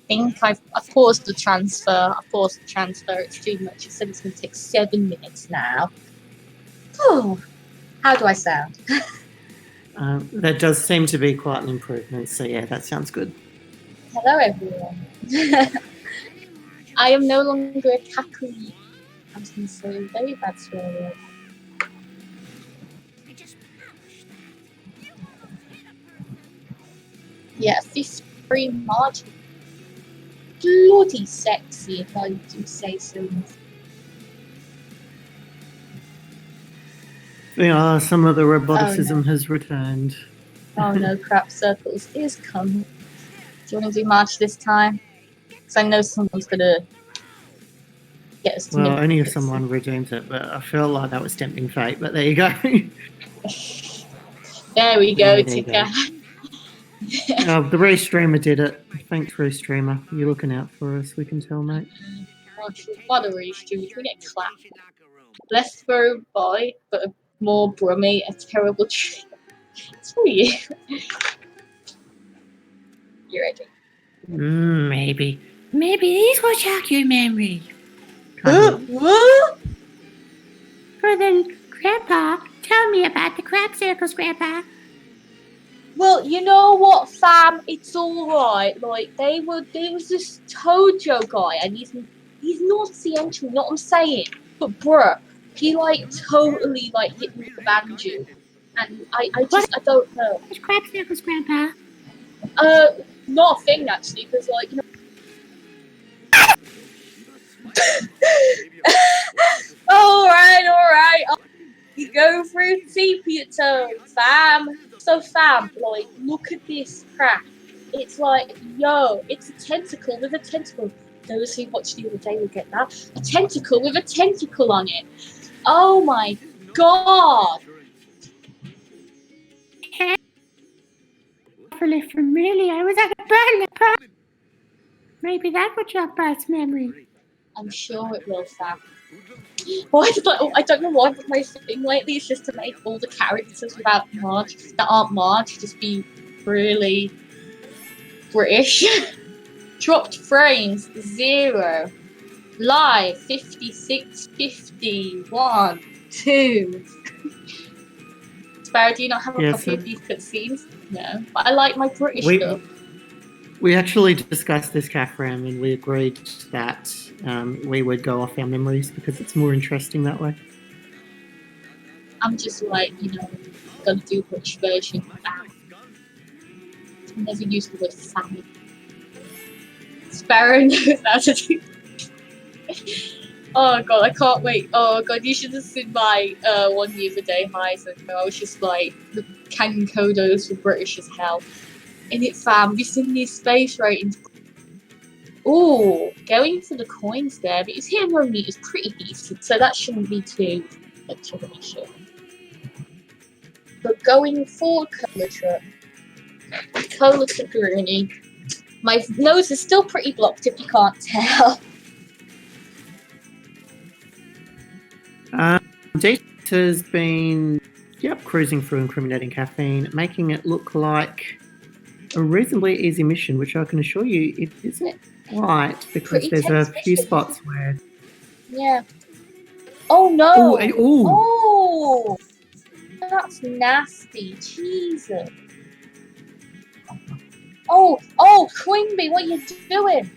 A: think I paused the transfer. It's too much. It said it's going to take 7 minutes now. Oh, how do I sound?
D: That does seem to be quite an improvement. So yeah, that sounds good.
A: Hello, everyone. I am no longer a cackling. I was going to say a very bad swear word. Yeah, 53 March. Bloody sexy, if I do say so.
D: Yeah, some of the roboticism has returned.
A: Oh no, crap circles is coming. Do you want to do March this time? Because I know someone's going to get us to
D: Well, only if
A: this.
D: someone redeems it, but I feel like that was tempting fate, but there you go.
A: There we go,
D: Yeah, there you
A: Tika.
D: The Restreamer did it. Thanks, Restreamer. You're looking out for us, we can tell, mate.
A: What a restream. We get clapped. Less for a boy, but a more brummy, a terrible tree. It's for you. You ready?
F: Maybe. Maybe these will jog your memory.
A: What?
F: Well then, Grandpa, tell me about the crab circles, Grandpa.
A: Well, you know what, fam? It's alright. Like, there was this Tojo guy, and he's not Ciential, not what I'm saying. But, bruh, he, like, totally, like, hit me with the banjo. And I don't know.
F: What's crab circles, Grandpa?
A: Not a thing, actually, because, like, you know. Alright. You go through sepia tone, fam. So, fam, like, look at this crap. It's like, yo, it's a tentacle with a tentacle. Those who watched the other day will get that. A tentacle with a tentacle on it. Oh my god.
F: Awfully familiar. I was at a burning party. Maybe that would jog Bart's memory.
A: I'm sure it will, fam. Why I don't know why, but my thing lately is just to make all the characters without Marge, that aren't Marge, just be really British. Dropped frames, 0. Live, 56, 51, Two. Sparrow, do you not have a
D: Yeah,
A: copy
D: so-
A: of these cutscenes? No. But I like my British stuff.
D: We actually discussed this, Caffram, and we agreed that we would go off our memories because it's more interesting that way.
A: I'm just like, gonna do British version. I never used the word family. Sparrow knows how to do. Oh god, I can't wait. Oh god, you should have seen my 1 year for day highs, and I was just like, the Ken Kodos were British as hell. In it, fam, have you seen these space ratings? Ooh, going for the coins there, but his hero meat is pretty decent, so that shouldn't be too much of an issue. But going for Cola Truck Rooney, my nose is still pretty blocked if you can't tell.
D: Detops has been, cruising through incriminating caffeine, making it look like a reasonably easy mission, which I can assure you it isn't quite, because
A: Pretty
D: there's a
A: tense
D: few
A: mission.
D: spots where...
A: Yeah. Oh no!
D: Ooh.
A: Oh! That's nasty. Jesus. Oh, Quimby, what are you doing?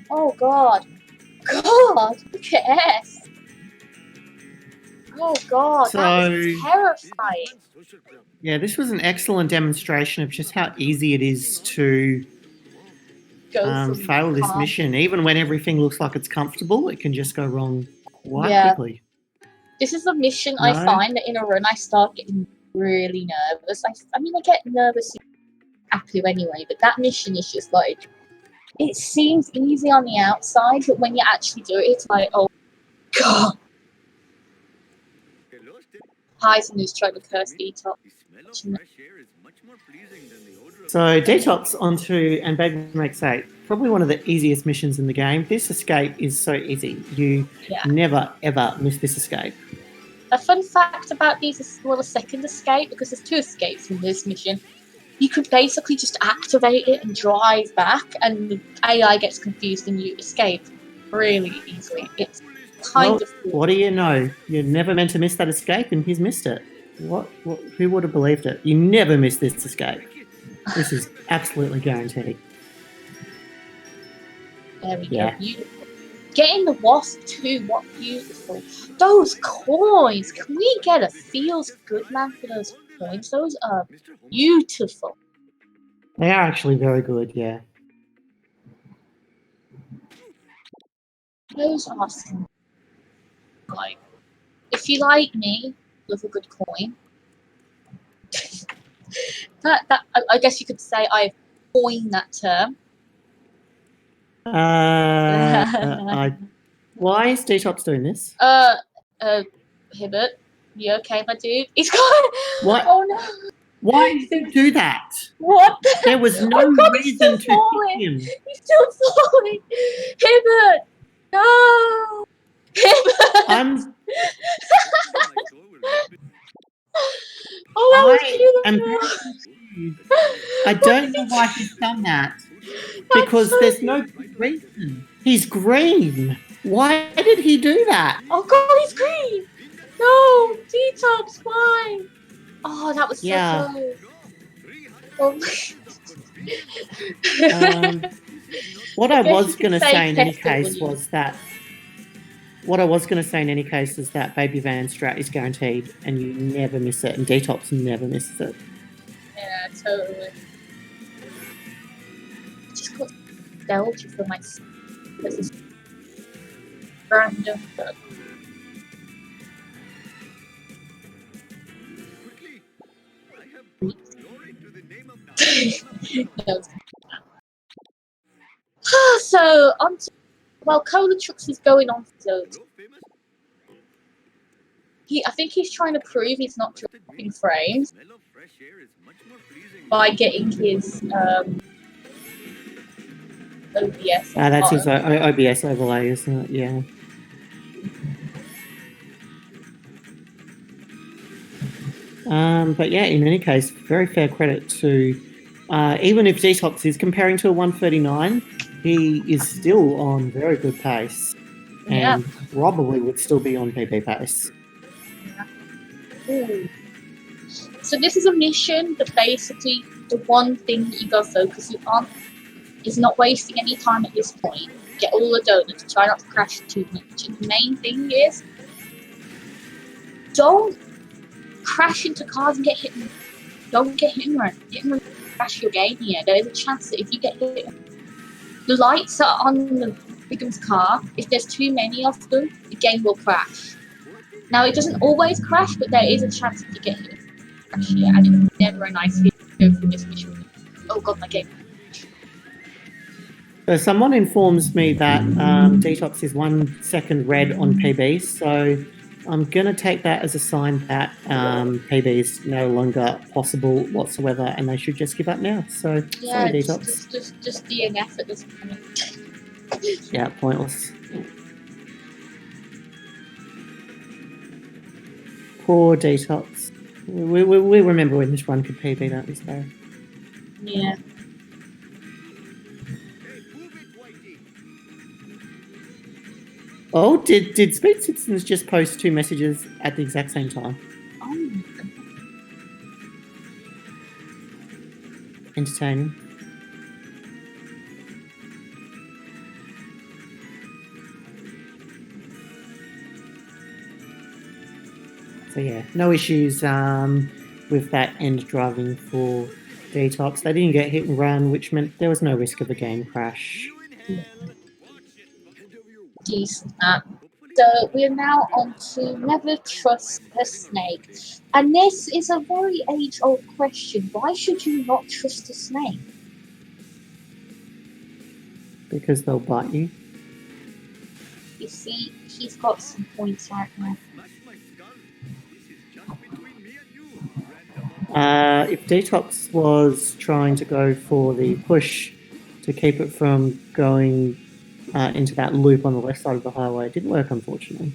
A: Oh god. God, look at S. Oh god, that was terrifying.
D: Yeah, this was an excellent demonstration of just how easy it is to
A: Go from
D: fail this
A: calm.
D: mission. Even when everything looks like it's comfortable, it can just go wrong quite
A: Yeah.
D: quickly.
A: This is a mission
D: No.
A: I find that in a run I start getting really nervous. I mean, I get nervous in Apu anyway, but that mission is just like, it seems easy on the outside, but when you actually do it, it's like, oh god. Hyson is trying to curse detox.
D: So detox onto and Baby Makes 8, probably one of the easiest missions in the game. This escape is so easy. You never ever miss this escape.
A: A fun fact about these is, well, a second escape, because there's 2 escapes in this mission. You could basically just activate it and drive back, and the AI gets confused and you escape really easily. It's kind of cool.
D: What do you know? You're never meant to miss that escape, and he's missed it. What? Who would have believed it? You never miss this escape. This is absolutely guaranteed.
A: There we go. Beautiful. Getting the wasp too. What beautiful. Those coins. Can we get a feels good man for those coins? Those are beautiful.
D: They are actually very good, yeah.
A: Those are awesome. Like, if you like me, love a good coin. I guess you could say I've coined that term.
D: Why is Detox doing this?
A: Hibbert, you okay, my dude? He's gone.
D: What?
A: Oh no.
D: Why did you do that?
A: What?
D: There was no
A: Oh God, he's
D: reason
A: still
D: to
A: falling.
D: hit him.
A: He's still falling. Hibbert, no. Hibbert.
D: I'm.
A: Oh, that was
D: am
A: beautiful.
D: very confused. I don't know why he's done that. Because there's no good reason. He's green. Why did he do that?
A: Oh God, he's green. No, detox, why? Oh, that was so close. Oh.
D: What I was going to say in any
A: test it,
D: case
A: wouldn't you?
D: was that. What I was going to say in any case is that Baby Van Strat is guaranteed, and you never miss it, and Detox never misses it.
A: Yeah, totally. I just got nostalgia for my this is random. But... So on to, well, Cola Trucks is going on for those. I think he's trying to prove he's not dropping frames by getting his OBS.
D: That's his OBS overlay, isn't it? Yeah. But yeah, in any case, very fair credit to, even if Detox is comparing to a 139, he is still on very good pace. and probably would still be on PB pace.
A: Ooh. So this is a mission that basically the one thing that you got to focus on is not wasting any time at this point. Get all the donuts, try not to crash too much. And the main thing is, don't crash into cars and get hit. Don't get hit and run. Hit and run crash your game here. There is a chance that if you get hit, the lights are on the victim's car. If there's too many of them, the game will crash. Now it doesn't always crash, but there is a chance that you get hit and crash here, and it's never a nice feeling to go through this mission. Oh god, my game.
D: So someone informs me that detox is 1 second red on PB, so I'm going to take that as a sign that PB is no longer possible whatsoever, and they should just give up now. So,
A: Yeah,
D: sorry, detox.
A: just DNF at this point.
D: Yeah, pointless. Poor detox. We remember when this run could PB, don't we, Sparrow?
A: Yeah.
D: Oh, did Speed Citizens just post 2 messages at the exact same time?
A: Oh.
D: Entertaining. So yeah, no issues with that end driving for detox. They didn't get hit and run, which meant there was no risk of a game crash.
A: Decent. So we're now on to never trust a snake. And this is a very age-old question. Why should you not trust a snake?
D: Because they'll bite you.
A: You see, he's got some points right now.
D: If Detox was trying to go for the push to keep it from going into that loop on the left side of the highway, it didn't work, unfortunately.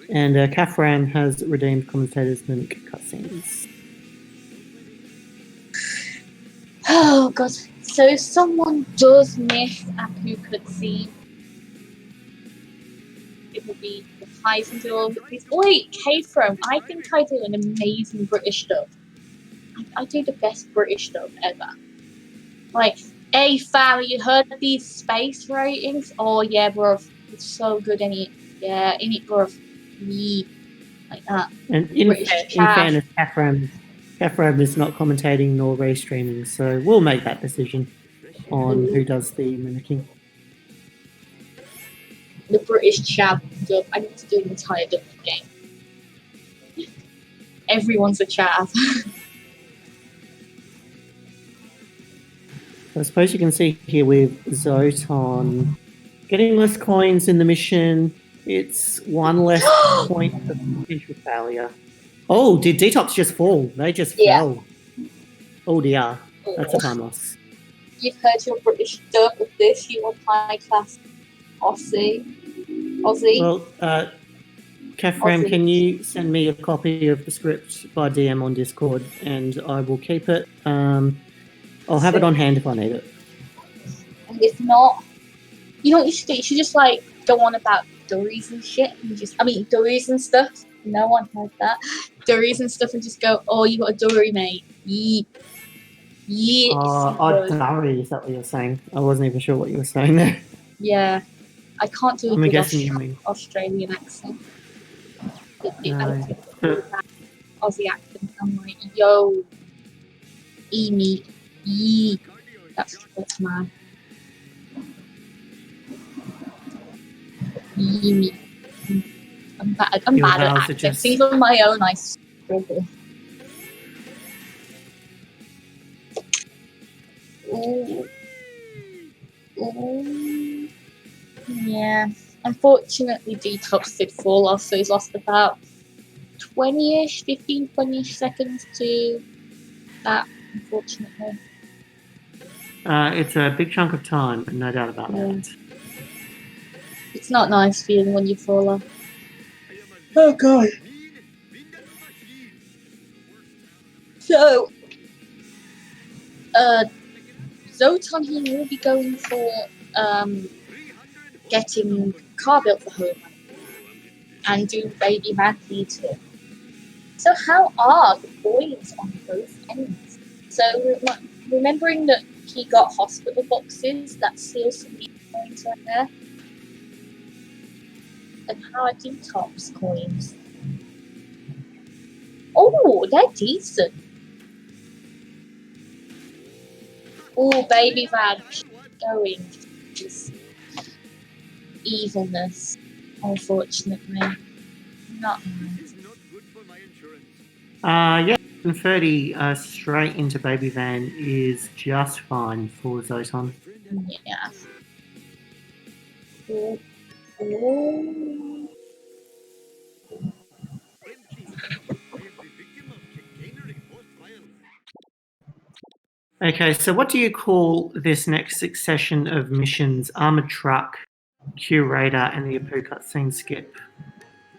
D: And Kafram has redeemed commentators mimic cutscenes.
A: Oh god. So if someone does miss Apu cutscene, it will be the Python to all these. Wait, K-From, I think I do an amazing British dub. I do the best British dub ever. Like, hey fam, you heard these space ratings? Oh yeah, bro, it's so good in it. Yeah, in it, bro. Yeah. Like that.
D: And in fairness, Kafram is not commentating nor restreaming, so we'll make that decision on who does the mimicking.
A: The British chav dub. I need to do an entire dub game. Everyone's a chav.
D: I suppose you can see here with Zoton getting less coins in the mission. It's 1 less point for potential failure. Oh, did Detox just fall? They just fell. Oh dear, that's a time loss.
A: You've heard your British dub of this, you want high class Aussie.
D: Well, Kafram, can you send me a copy of the script by DM on Discord, and I will keep it. I'll have it on hand if I need it.
A: And if not, you know what you should do? You should just like go on about durries and shit, and durries and stuff. No one heard that. Durries and stuff, and just go, oh, you got a durry, mate. Yeet.
D: Durry, is that what you're saying? I wasn't even sure what you were saying there.
A: Yeah. I can't do a
D: I'm
A: good
D: guessing you mean
A: Australian accent.
D: no.
A: Aussie accent. I'm like, yo, me, yee. That's mad. Me. I'm bad at accents. Even my own, I struggle. Ooh. Yeah. Unfortunately, Detox did fall off, so he's lost about 20-ish, 15, 20-ish seconds to that, unfortunately.
D: It's a big chunk of time, no doubt about that.
A: It's not nice feeling when you fall off. Oh god. So, Zoton, he will be going for getting a car built for home and do baby man needs it. So how are the coins on both ends? So remembering that he got hospital boxes, that seals some coins right there. And how are detox coins? Oh, they're decent. Oh, baby van going. Just evilness, unfortunately. Not nice.
D: Yeah, 30 straight into baby van is just fine for Zoton.
A: Yeah. Oh. Oh.
D: Okay, so what do you call this next succession of missions? Armored truck, curator, and the Apu cutscene skip.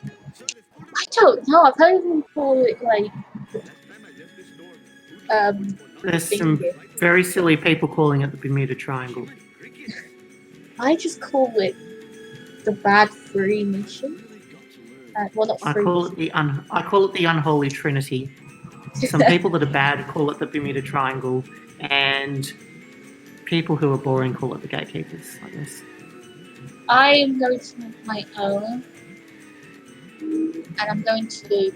A: I don't know. I've heard them call it like
D: There's some very silly people calling it the Bermuda Triangle.
A: I just call it the bad free mission. Well, not
D: I
A: free.
D: call it the unholy trinity. Some people that are bad call it the Bermuda Triangle, and people who are boring call it the gatekeepers, I guess. I
A: am going to make my own, and I'm going to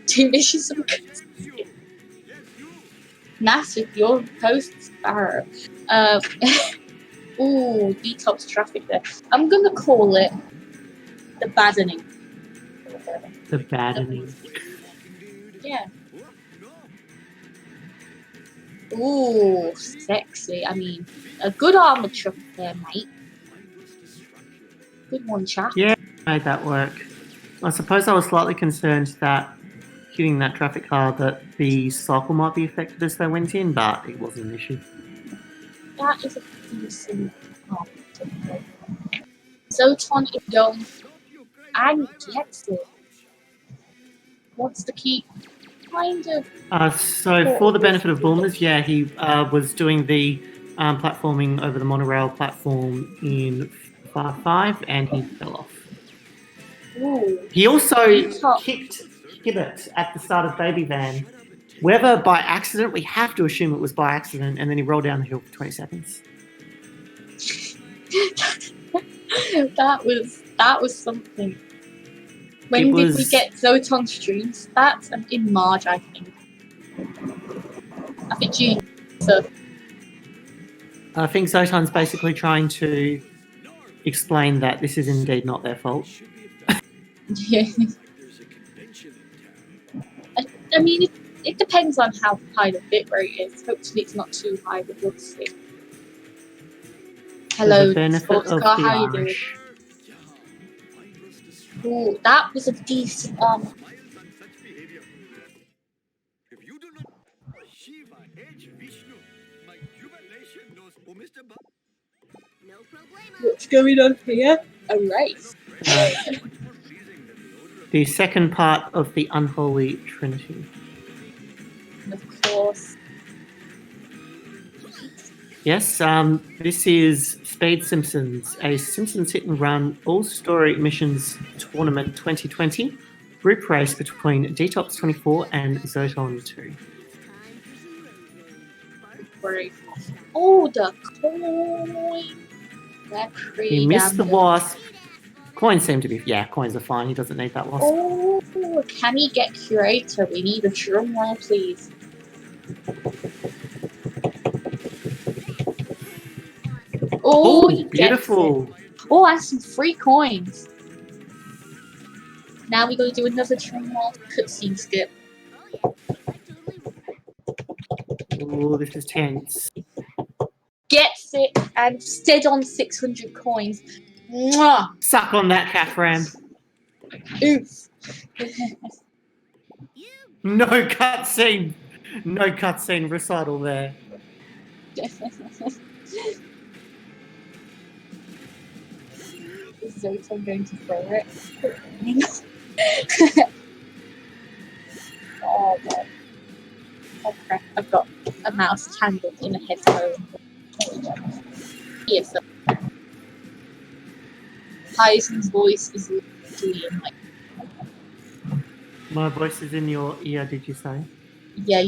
A: do missions. Massive, your posts are. Ooh, detox traffic there. I'm gonna call it the baddening.
D: The baddening.
A: Yeah. Ooh, sexy. I mean, a good armored truck there, mate. Good one, chap.
D: Yeah, made that work. I suppose I was slightly concerned that hitting that traffic car that the cycle might be affected as they went in, but it wasn't an issue.
A: That is a decent armored truck. Zoton is going and gets it. Wants to keep kind of.
D: So for the benefit of boomers, yeah, he was doing the platforming over the monorail platform in Far 5 and he fell off.
A: Ooh.
D: He also kicked Hibbert at the start of Baby Van. Whether by accident, we have to assume it was by accident, and then he rolled down the hill for 20 seconds.
A: that was something. When did we get Zoton streams? That's in March, I think. I think June. So.
D: I think Zoton's basically trying to explain that this is indeed not their fault.
A: Yeah. I mean, it depends on how high the bitrate is. Hopefully, it's not too high, but we'll see. Hello, Sportscar, how you doing? Ooh, that was a decent What's going on here? A race.
D: The second part of the unholy trinity.
A: Of course.
D: Yes, this is Speed Simpsons, a Simpsons hit and run all-story missions tournament 2020 group race between dtops24 and zoton2.
A: Great. Oh, the coin.
D: He missed the wasp. Coins seem to be... Yeah, coins are fine. He doesn't need that wasp.
A: Oh, can he get curator? We need a drum roll, please. Oh,
D: beautiful.
A: Oh, and some free coins. Now we're going to do another drum roll cutscene skip.
D: Oh, this is tense.
A: Gets it and stead on 600 coins. Mwah!
D: Suck on that, Caffram.
A: Oof.
D: No cutscene. No cutscene recital there.
A: Is Zoton going to throw it? Oh god. Oh crap, I've got a mouse tangled in a headphone. earphone. Tyson's voice is literally in like,
D: My voice is in your ear, did you say?
A: yeah,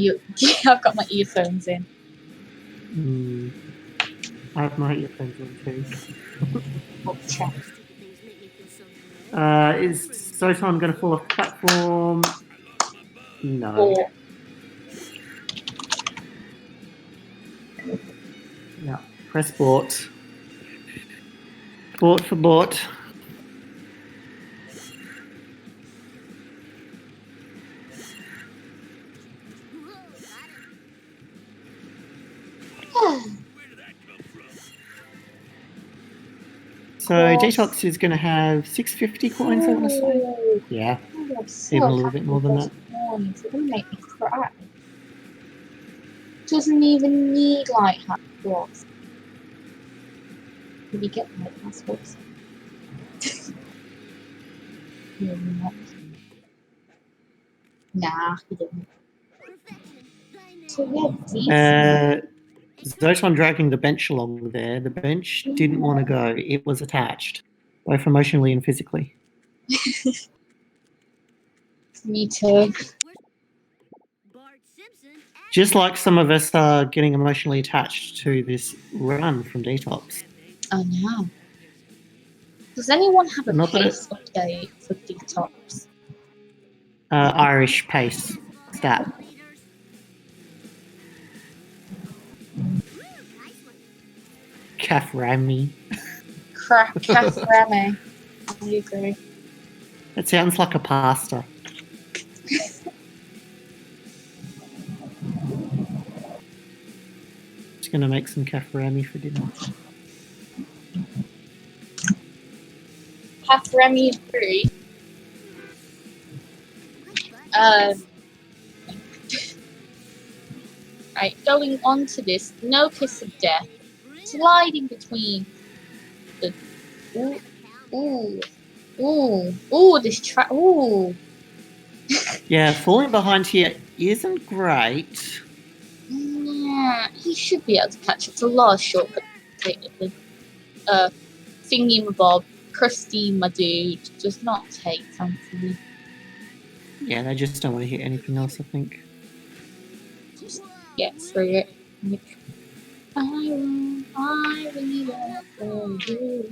A: I've got my earphones in.
D: I have my earphones on too.
A: Okay.
D: Is Zoton going to fall off the platform? No.
A: Or
D: No. Press bought. Bought for bought. So Detox is going to have 650 coins, I want to say. Yeah,
A: I'm so
D: even a little
A: happy
D: bit more than
A: with
D: that.
A: those coins. They're gonna make me cry. Doesn't even need light blocks. Did he get light blocks? No, not. Nah, he didn't. So yeah, decent.
D: Zoton dragging the bench along there. The bench didn't want to go. It was attached, both emotionally and physically.
A: Me too.
D: Just like some of us are getting emotionally attached to this run from Detox.
A: I know. Does anyone have a
D: Not that
A: pace update for detox?
D: Irish pace stat. Kaframi.
A: Catherine. I agree.
D: It sounds like a pasta. Just going to make some kaframi for dinner.
A: Catherine is free. Right, going on to this, no kiss of death, sliding between the this track.
D: Yeah, falling behind here isn't great.
A: Yeah, he should be able to catch up. It's a lot of shortcuts. The thingy mabob, crusty my dude, does not take, thankfully.
D: Yeah, they just don't want to hit anything else, I think.
A: Just get through it. Like, I really want for you.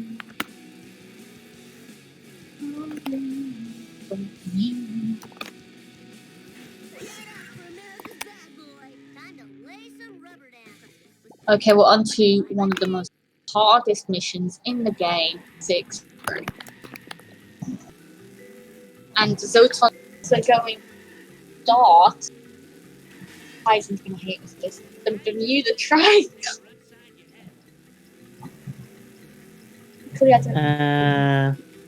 A: Okay, we're on to one of the most hardest missions in the game, 6. And Zoton are going dart. Tyson's gonna hate us this. The Bermuda Triangle.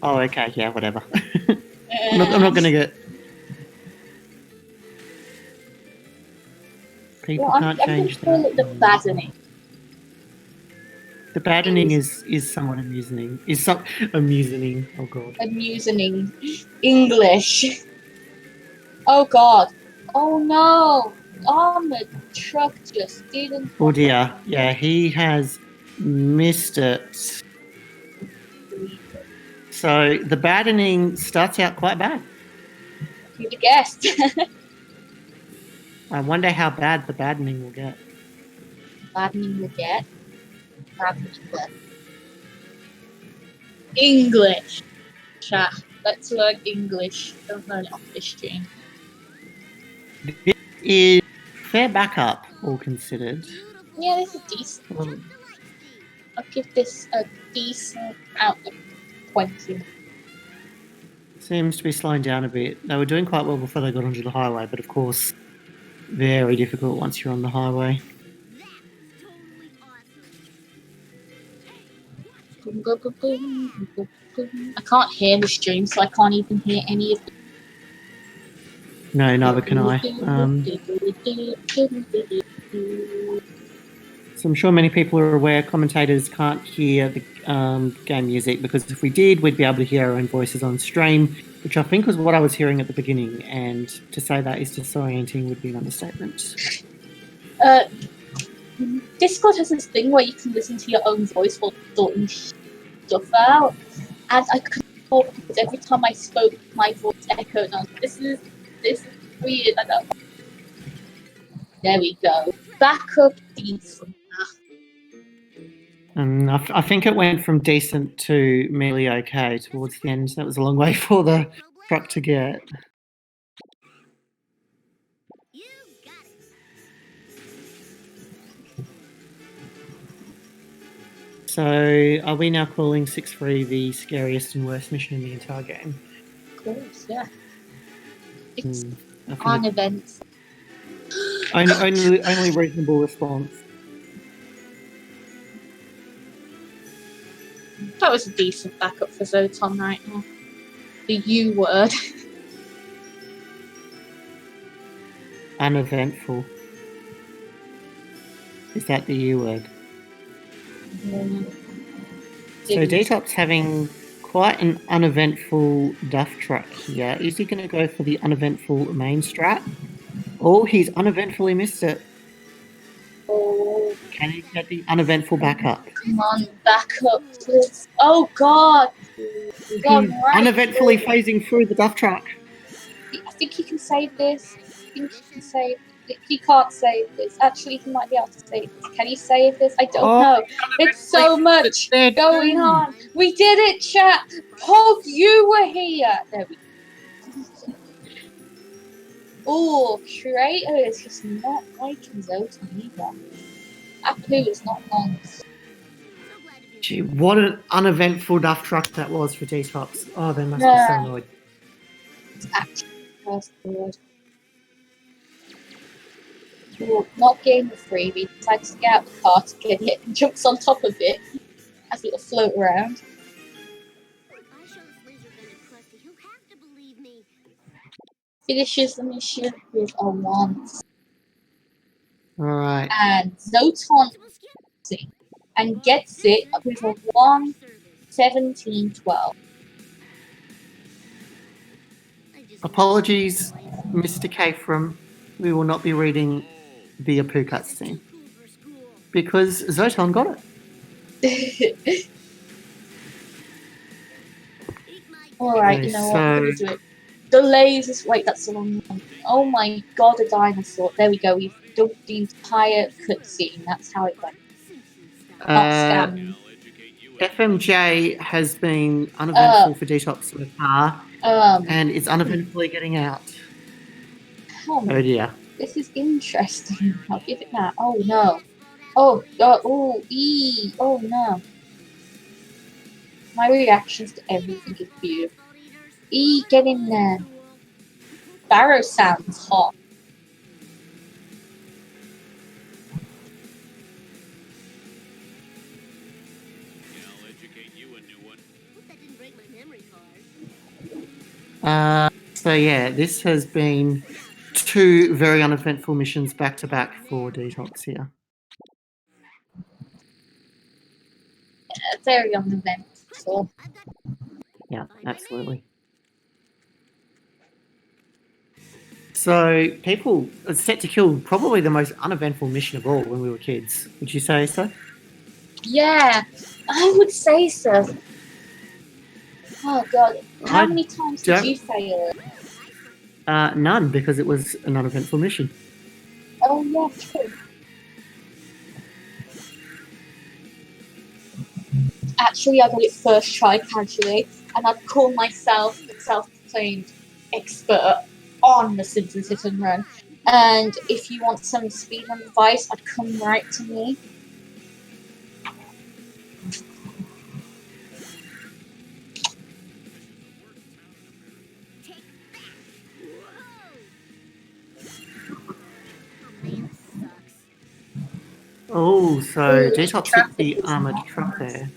D: Oh, okay, yeah, whatever. I'm not going to get... People can't change
A: I'm gonna call it the baddening.
D: The baddening is somewhat amusing. Amusing. Oh god.
A: Amusing English. Oh god. Oh no. Armored truck just didn't.
D: Oh dear. Yeah, he has missed it. So the baddening starts out quite bad.
A: You'd have guessed.
D: I wonder how bad the baddening will get.
A: Baddening will get. English. Chat. Let's learn English. Don't learn it off this stream.
D: This is fair backup, all considered.
A: Yeah, this is decent. I'll give this a decent out of 20.
D: Seems to be slowing down a bit. They were doing quite well before they got onto the highway, but of course, very difficult once you're on the highway.
A: I can't hear the stream, so I can't even hear any of the...
D: No, neither can I. So I'm sure many people are aware commentators can't hear the game music, because if we did, we'd be able to hear our own voices on stream, which I think was what I was hearing at the beginning, and to say that is disorienting would be an understatement.
A: Discord has this thing where you can listen to your own voice while sorting stuff out, and I couldn't talk because every time I spoke, my voice echoed. And I was like, this is weird. I don't know. There we go. Backup decent.
D: I think it went from decent to merely okay towards the end. That was a long way for the truck to get.
E: You got it.
D: So, are we now calling 6-3 the scariest and worst mission in the entire game?
A: Of course, yeah. It's
D: I think
A: an event.
D: only reasonable response.
A: That was a decent backup for Zoton right now. The U word.
D: Uneventful. Is that the U word? So dtops having quite an uneventful duff truck here. Is he going to go for the uneventful main strat? Oh, he's uneventfully missed it.
A: Oh,
D: Can he get the uneventful backup?
A: come on, backup, please. Oh, God. God,
D: He's
A: right.
D: uneventfully phasing through the duff truck.
A: I think he can save this. I think he can save it. He can't save this. Actually, he might be able to save this. Can he save this? I don't know. It's so much going on. We did it, chat. Pog, you were here. There we go. Oh, Curator is just not liking Zoton either. Apu is not nice.
D: Gee, what an uneventful duff truck that was for dtops. Oh, they must be so annoyed.
A: It's actually first word. Ooh, not getting the freebie. Decides to get out the car to get it and jumps on top of it as it'll float around.
E: I show this laser gun to Krusty. He'll have to believe me.
A: Finishes the mission with a 1.
D: Alright.
A: And Zoton and gets it with a 1, 17, 12.
D: Apologies, Mr. Kafram. We will not be reading the Apu cutscene. Because Zoton got it.
A: Alright,
D: Okay,
A: you know what? I'm gonna do it. The lasers. Wait, that's the wrong one. Oh my god, a dinosaur. There we go. We've done the entire cutscene. That's how it went. Not scamming.
D: FMJ has been uneventful for dtops so far, and it's uneventfully getting out. Oh dear.
A: This is interesting. I'll give it that. Oh no. Oh god. Oh, oh no. My reactions to everything is beautiful. Get in there. Barrow sounds hot.
D: So yeah, this has been 2 very uneventful missions back to back for dtops here.
A: Very uneventful.
D: Yeah, absolutely. So people are set to kill probably the most uneventful mission of all when we were kids. Would you say so?
A: Yeah, I would say so. Oh god, how many times did you fail it?
D: None, because it was an uneventful mission.
A: Oh yeah, true. Actually, I got it first try casually, and I'd call myself a self-proclaimed expert on the Simpsons Hit and Run. And if you want some speedrun advice, I'd come right to me.
D: Oh, so dtops hit the armoured truck there.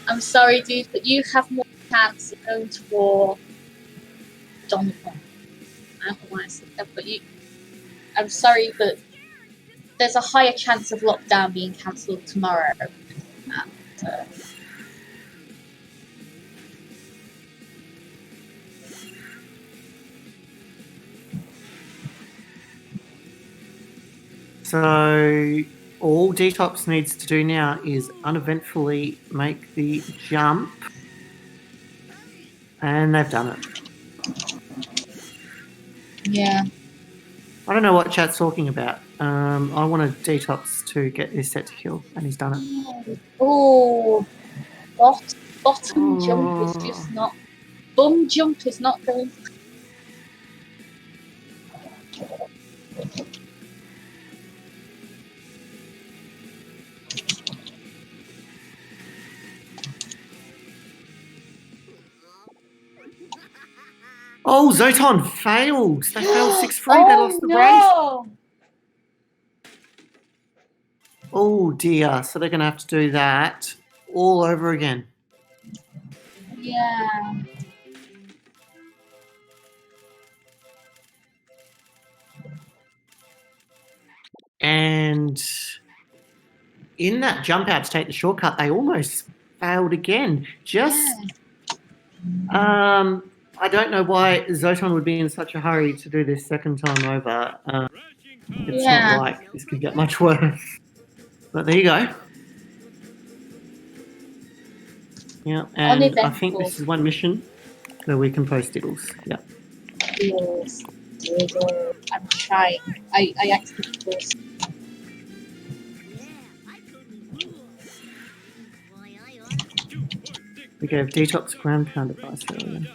A: I'm sorry, dude, but you have more chance of going to war. Donovan. I don't know why I said that, but you. I'm sorry, but there's a higher chance of lockdown being cancelled tomorrow. And,
D: So all dtops needs to do now is uneventfully make the jump, and they've done it.
A: Yeah.
D: I don't know what chat's talking about. I wanted dtops to get this set to kill, and he's done it.
A: Oh, bottom jump is just not. Bum jump is not going.
D: Oh, Zoton failed. They failed 6-3. They lost the race. Oh dear. So they're going to have to do that all over again.
A: Yeah.
D: And in that jump out to take the shortcut, they almost failed again. I don't know why Zoton would be in such a hurry to do this second time over. It's not like this could get much worse. But there you go. Yeah, and I think this is one mission where we can post diddles. Yeah.
A: Diddles. I'm trying. I actually diddles.
D: We gave dtops ground pound advice earlier.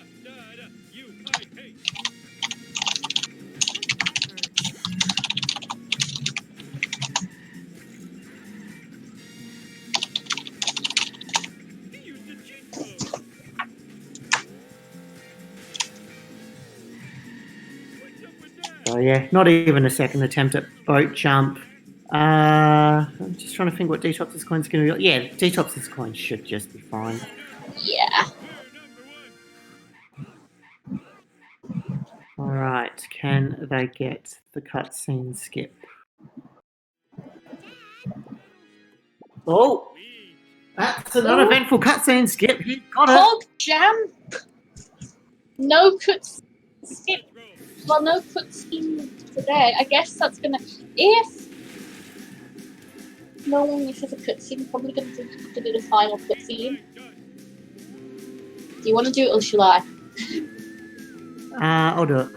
D: So yeah, not even a second attempt at boat jump. I'm just trying to think what dtops' coin's going to be. Yeah, dtops' coin should just be fine.
A: Yeah.
D: All right, can they get the cutscene skip? Oh, that's an uneventful cutscene skip. He got it.
A: Hog jump. No cutscene skip. Well, no cutscene today. I guess that's gonna. If no one misses a cutscene, probably gonna have to do the final cutscene. Do you want to do it or shall I?
D: I'll do it.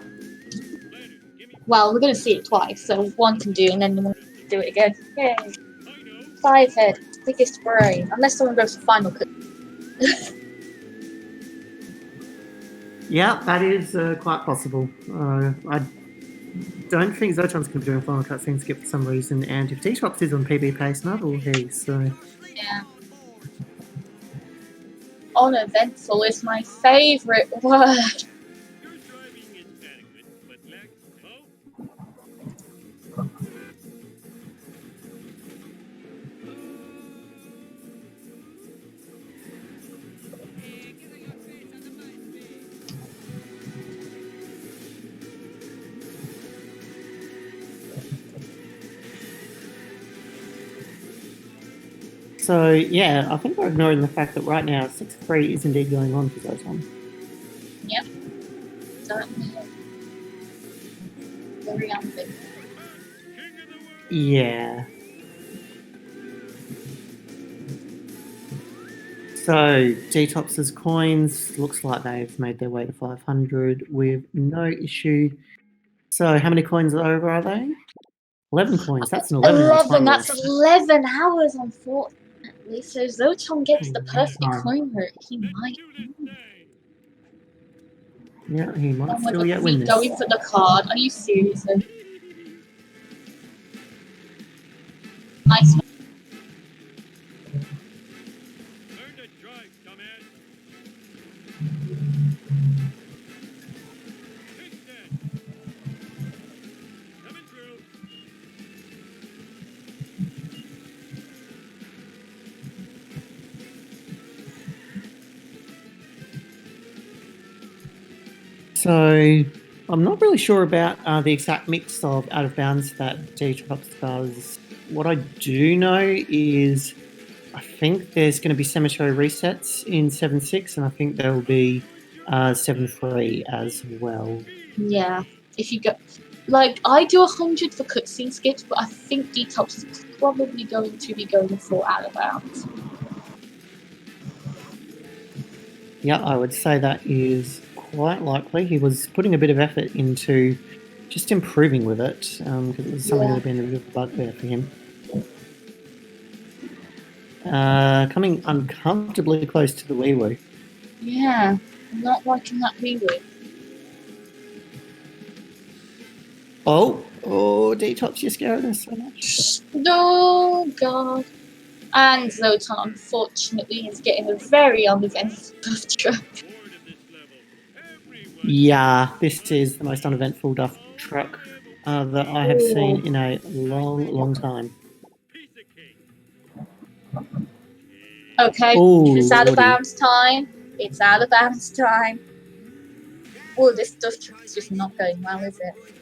A: Well, we're gonna see it twice, so one can do, and then one can do it again. Yay! 5 head, biggest brain. Unless someone goes for final cut.
D: Yeah, that is quite possible. I don't think Zoton's going to be doing final cutscene skip for some reason, and if dtops is on PB pace, neither will he, so...
A: Yeah. Uneventful is my favourite word.
D: So, yeah, I think we're ignoring the fact that right now 6-3 is indeed going on for Zoton.
A: Yep. Certainly. Very unfair.
D: Yeah. So, dtops' coins, looks like they've made their way to 500 with no issue. So, how many coins over are they? 11 coins. That's an 11.
A: 11, that's 11 hours, unfortunately. So Zoton gets the perfect coin route. He might.
D: Yeah, he might still yet win this.
A: Going for the card. Are you serious? Nice.
D: So, I'm not really sure about the exact mix of out of bounds that dtops does. What I do know is I think there's going to be cemetery resets in 7.6, and I think there will be 7.3 as well.
A: Yeah. If you go, Like, I do 100 for cutscene skips, but I think Detox is probably going to be going for out of bounds.
D: Yeah, I would say that is quite likely. He was putting a bit of effort into just improving with it, because it was something that had been a bit of a bugbear for him. Coming uncomfortably close to the wee-woo.
A: Yeah, I'm not liking that rework.
D: Oh, Detox, you're scaring us so much.
A: No, God. And Zoton, unfortunately, is getting a very uneventful buff truck.
D: Yeah, this is the most uneventful duff truck that I have seen in a long, long time.
A: Okay,
D: Oh,
A: it's out of
D: lordy.
A: bounds time. It's out of bounds time. Oh, this stuff truck is just not going well, is it?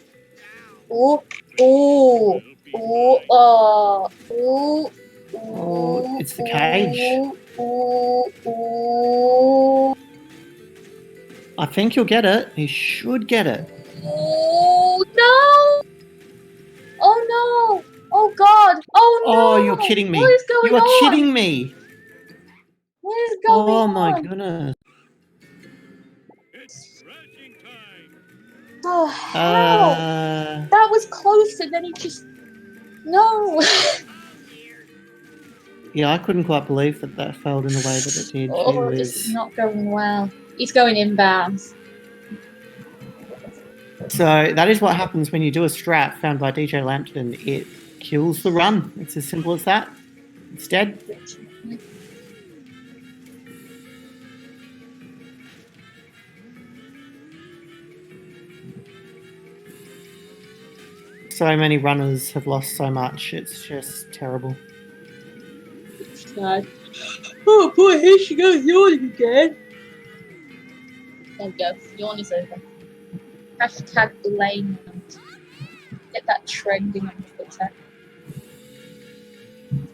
A: Oh, oh, oh, oh, oh,
D: Oh, it's the cage.
A: oh, oh.
D: I think you'll get it. You should get it.
A: Oh, no! Oh, no! Oh, God! Oh, no!
D: Oh, you're kidding me.
A: What is going
D: You are
A: on?
D: kidding me.
A: What is going
D: Oh,
A: on?
D: my goodness.
A: Oh, hell! That was close, and then he just... No!
D: Yeah, I couldn't quite believe that failed in the way that it did. Gee
A: Oh, this is
D: whiz.
A: not going well. He's going inbounds.
D: So that is what happens when you do a strat found by DJ Lampton. It kills the run. It's as simple as that. It's dead. So many runners have lost so much. It's just terrible.
A: Sad. Oh boy, here she goes yawning again. There we go. Yawn is over. Hashtag blame. Get that trending on Twitter.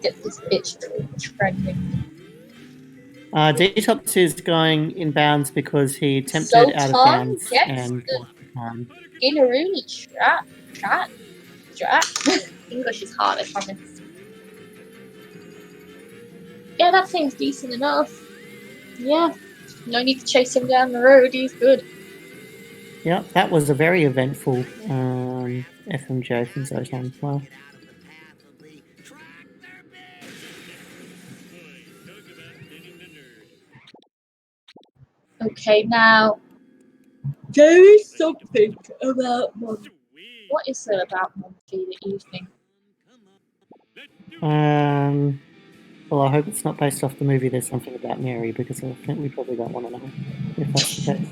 A: Get this bitch trending.
D: Detox is going inbounds because he attempted out of bounds and
A: Inaruni chat. English is hard, I promise. Yeah, that seems decent enough. Yeah, no need to chase him down the road. He's good.
D: Yeah, that was a very eventful FMJ from Zoton. Well,
A: Okay, now there is something about Monty. What is there about Monty that you think?
D: well, I hope it's not based off the movie There's Something About Mary, because I think we probably don't want to know if that's the case.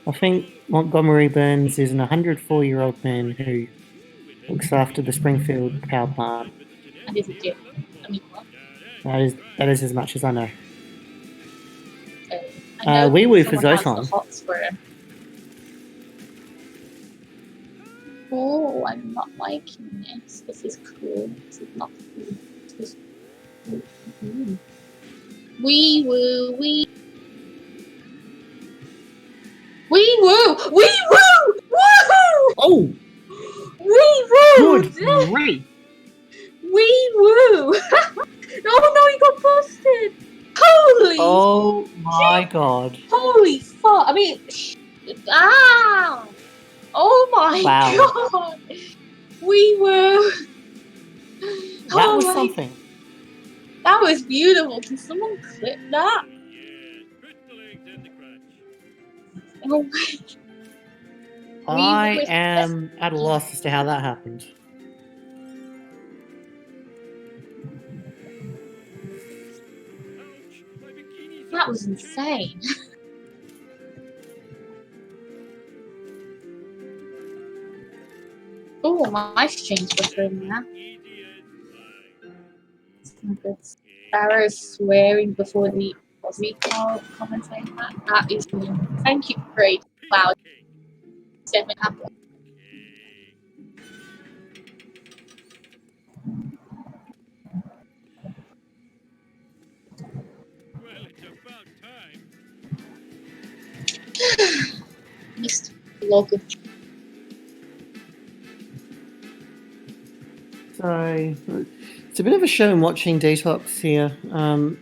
D: I think Montgomery Burns is an 104-year-old man who looks after the Springfield power plant.
A: And is it Jim? I mean, what?
D: That is as much as I know.
A: I know
D: Wee Woo for
A: someone has the
D: Zoton.
A: hots for him. Oh, I'm not liking this. This is cool. This is not cool. This is cool. Wee woo, wee. Wee woo! Wee woo! Woohoo!
D: Oh!
A: Wee woo!
D: Good grief!
A: Wee woo! Oh no, he got busted! Holy!
D: Oh my god!
A: Holy fuck! I mean, ah! Oh my
D: Wow.
A: god! We were.
D: That was something.
A: That was beautiful. Can someone clip that? Oh my.
D: I am at a loss as to how that happened.
A: That was insane. Oh, my stream's buffering now. Sparrow's swearing before the Aussie commentating that. That is mean. Thank you, great. Wow. Statement happened. log of.
D: So it's a bit of a shame watching detox here.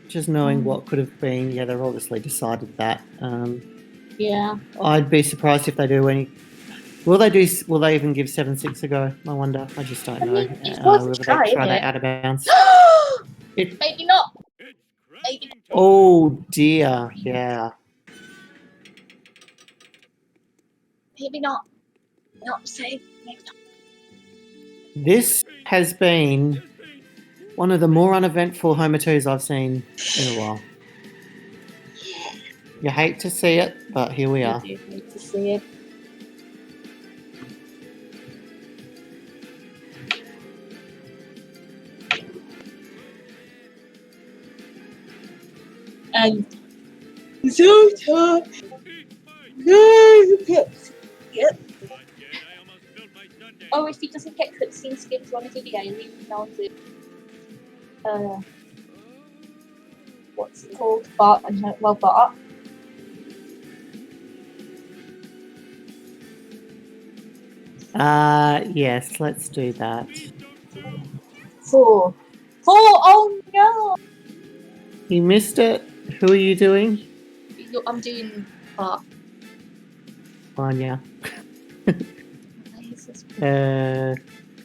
D: Just knowing what could have been. Yeah, they've obviously decided that.
A: Yeah.
D: I'd be surprised if they do any. Will they do? Will they even give 7-6 a go? I wonder. I just don't
A: I
D: know.
A: mean, it's worth a
D: Whether
A: try,
D: they try
A: isn't
D: that
A: it?
D: out of bounds.
A: Maybe not. Maybe not.
D: Oh dear. Yeah.
A: Maybe not. Not safe. Maybe not.
D: This has been one of the more uneventful Homer 2s I've seen in a while. You hate to see it, but here we are.
A: I do hate to see it. And zoton. Yep. Oh, if he doesn't get cutscene skips on a video, leave him on to what's it called? Bart and her, well, Bart.
D: Yes, let's do that.
A: 4. Oh no!
D: You missed it. Who are you doing?
A: I'm doing Bart.
D: Anya. The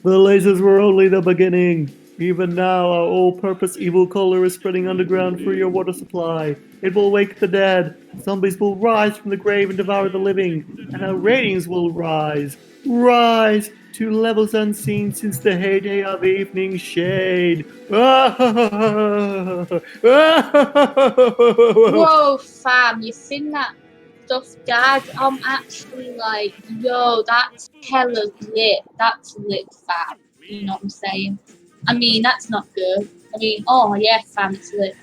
D: lasers were only the beginning. Even now, our all-purpose evil color is spreading underground through your water supply. It will wake the dead. Zombies will rise from the grave and devour the living. And our ratings will rise. Rise to levels unseen since the heyday of evening shade.
A: Whoa, fam, you seen that stuff, Dad? I'm actually like, yo, that's hella lit. That's lit, fam. You know what I'm saying? I mean, that's not good. I mean, oh yeah, fam, it's lit.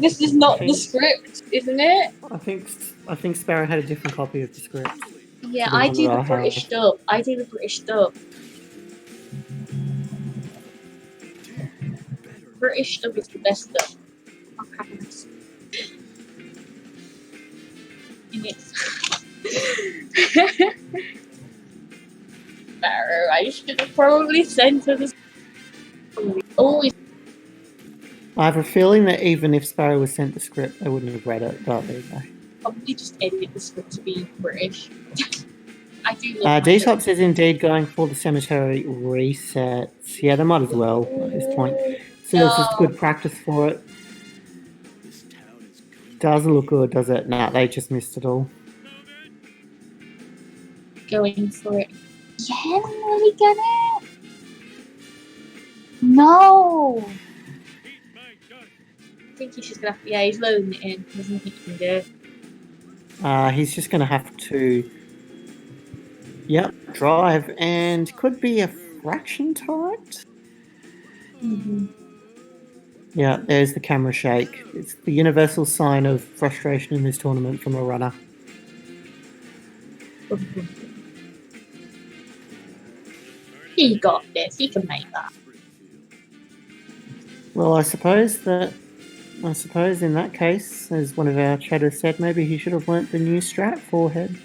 A: This is not the script, isn't it?
D: I think Sparrow had a different copy of the script.
A: Yeah, I do the British dub. I do the British dub. British dub is the best dub. Okay. And it's Sparrow, I should have probably sent her this. Always.
D: I have a feeling that even if Sparrow was sent the script, they wouldn't have read it. But there you go.
A: Probably just edit the script to be British. I do love
D: dtops is indeed going for the cemetery resets. Yeah, they might as well at this point. So this is good practice for it. Doesn't look good, does it? Nah, they just missed it all.
A: Going for it. Yeah, we get it. No. I think he's just gonna have to, yeah, he's loading it in. There's nothing he can do.
D: He's just gonna have to drive, and could be a fraction turret. Yeah, there's the camera shake. It's the universal sign of frustration in this tournament from a runner.
A: He got this. He can make that.
D: Well, I suppose in that case, as one of our chatters said, maybe he should have learnt the new strat, 4-head.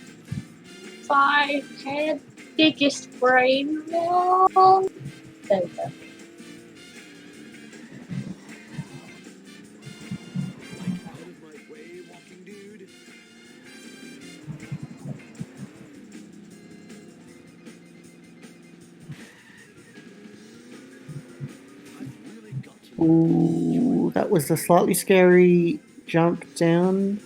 A: 5-head, biggest brain. No. There we go.
D: Ooh, that was a slightly scary jump down.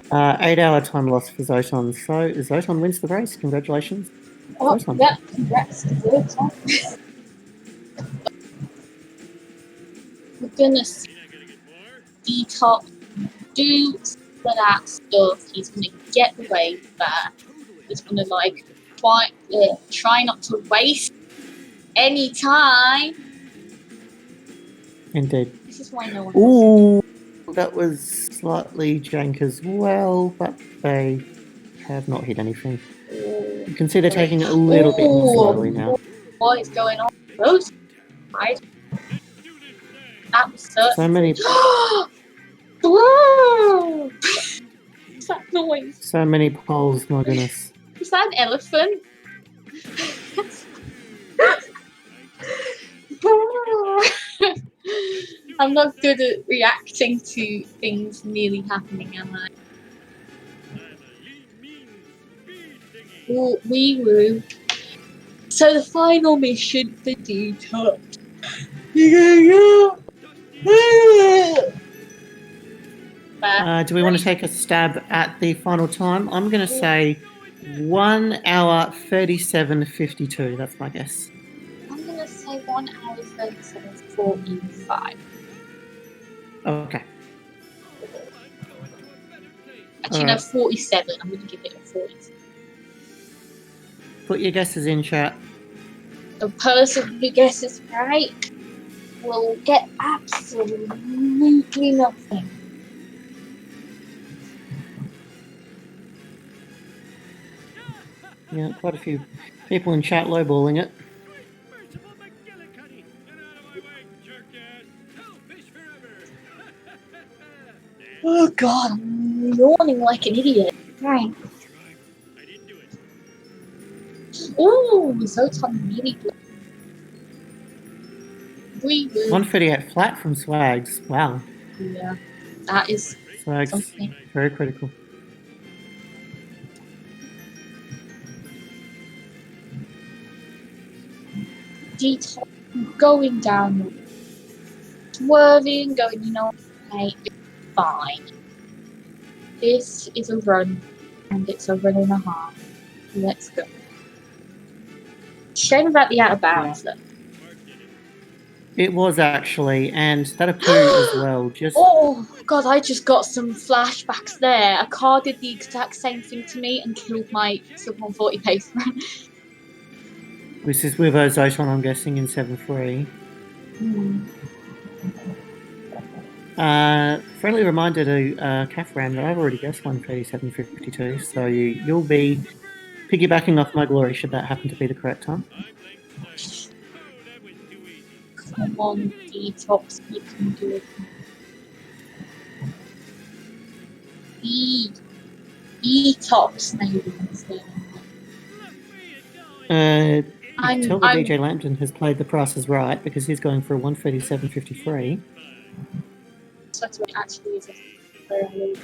D: Eight-hour time loss for Zoton. So Zoton wins the race. Congratulations.
A: Oh,
D: Zoton.
A: yeah, congrats to Zoton. We're gonna see dtops do that stuff. He's gonna get the wave back. He's gonna like try not to waste any time.
D: Indeed.
A: This is why no one.
D: Ooh, that was slightly jank as well, but they have not hit anything. You can see they're taking it a little bit more slowly now.
A: What is going on? Those eyes. That was
D: So many,
A: Whoa! What's that noise?
D: so many poles. My goodness.
A: Is that an elephant? I'm not good at reacting to things nearly happening, am I? Ooh, wee woo. So the final mission for dtops.
D: Do we want to take a stab at the final time? I'm going to say 1 hour 37:52. That's my guess.
A: I'm gonna say 1 hour 37:45.
D: Okay.
A: Actually, no, 47. I'm gonna give it a 47.
D: Put your guesses in, chat.
A: The person who guesses right will get absolutely nothing.
D: Yeah, quite a few people in chat lowballing it.
A: Oh god, I'm yawning like an idiot. Right. Ooh, Zoton really good.
D: 138 flat from Swags. Wow.
A: Yeah, that is
D: Swags,
A: something.
D: very critical.
A: Detox going down, swerving, going, you know, hey, it's fine. This is a run, and it's a run and a half. Let's go. Shame about the out of bounds, though.
D: It was actually, and that a poo as well. Just
A: Oh god, I just got some flashbacks there. A car did the exact same thing to me and killed my sub 140 pace run.
D: this is with Zoton, I'm guessing, in 7.3. Friendly reminder to Kafram that I've already guessed 137.52, so you'll be piggybacking off my glory should that happen to be the correct time.
A: Come on, dtops, you can do it. E-tops, maybe instead.
D: Tell the DJ Lambton has played the prices right because he's going for a 137.53.
A: So it actually is a very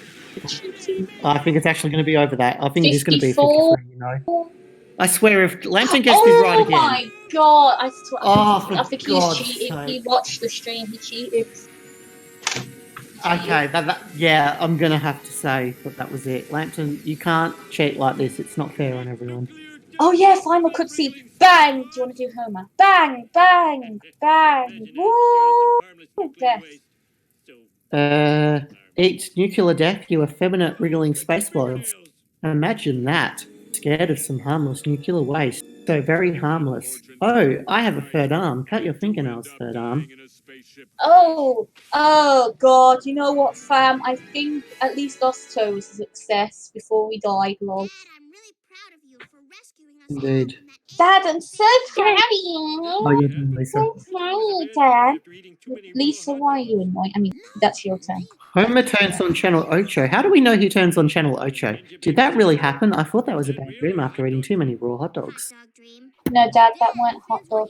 A: cheating.
D: I think it's actually going to be over that. I think it is going to be
A: 54.
D: 53, you know. I swear, if Lambton gets this right again.
A: Oh my god! I think
D: God's
A: he's cheated.
D: sake.
A: He watched the stream. He cheated.
D: Okay, yeah, I'm going to have to say that was it. Lambton, you can't cheat like this. It's not fair on everyone.
A: Oh yeah, final cutscene. Bang! Do you want to do Homer? Bang! Bang! Bang! Woo! Death.
D: Eat nuclear death, you effeminate wriggling space bloods. Imagine that. Scared of some harmless nuclear waste. So very harmless. Oh, I have a third arm. Cut your fingernails, third arm.
A: Oh god, you know what, fam? I think at least Osto was a success before we died, lol.
E: Dad, I'm really proud of you for rescuing us
D: Indeed.
E: all from that
A: Dad, I'm so proud of you.
D: Oh, you're doing Lisa.
A: So proud, Dad. Lisa, why are you annoying? I mean, that's your turn.
D: Homer turns on Channel Ocho. How do we know he turns on Channel Ocho? Did that really happen? I thought that was a bad dream after eating too many raw hot dogs.
E: dog dream.
A: No, Dad, that weren't hot dog.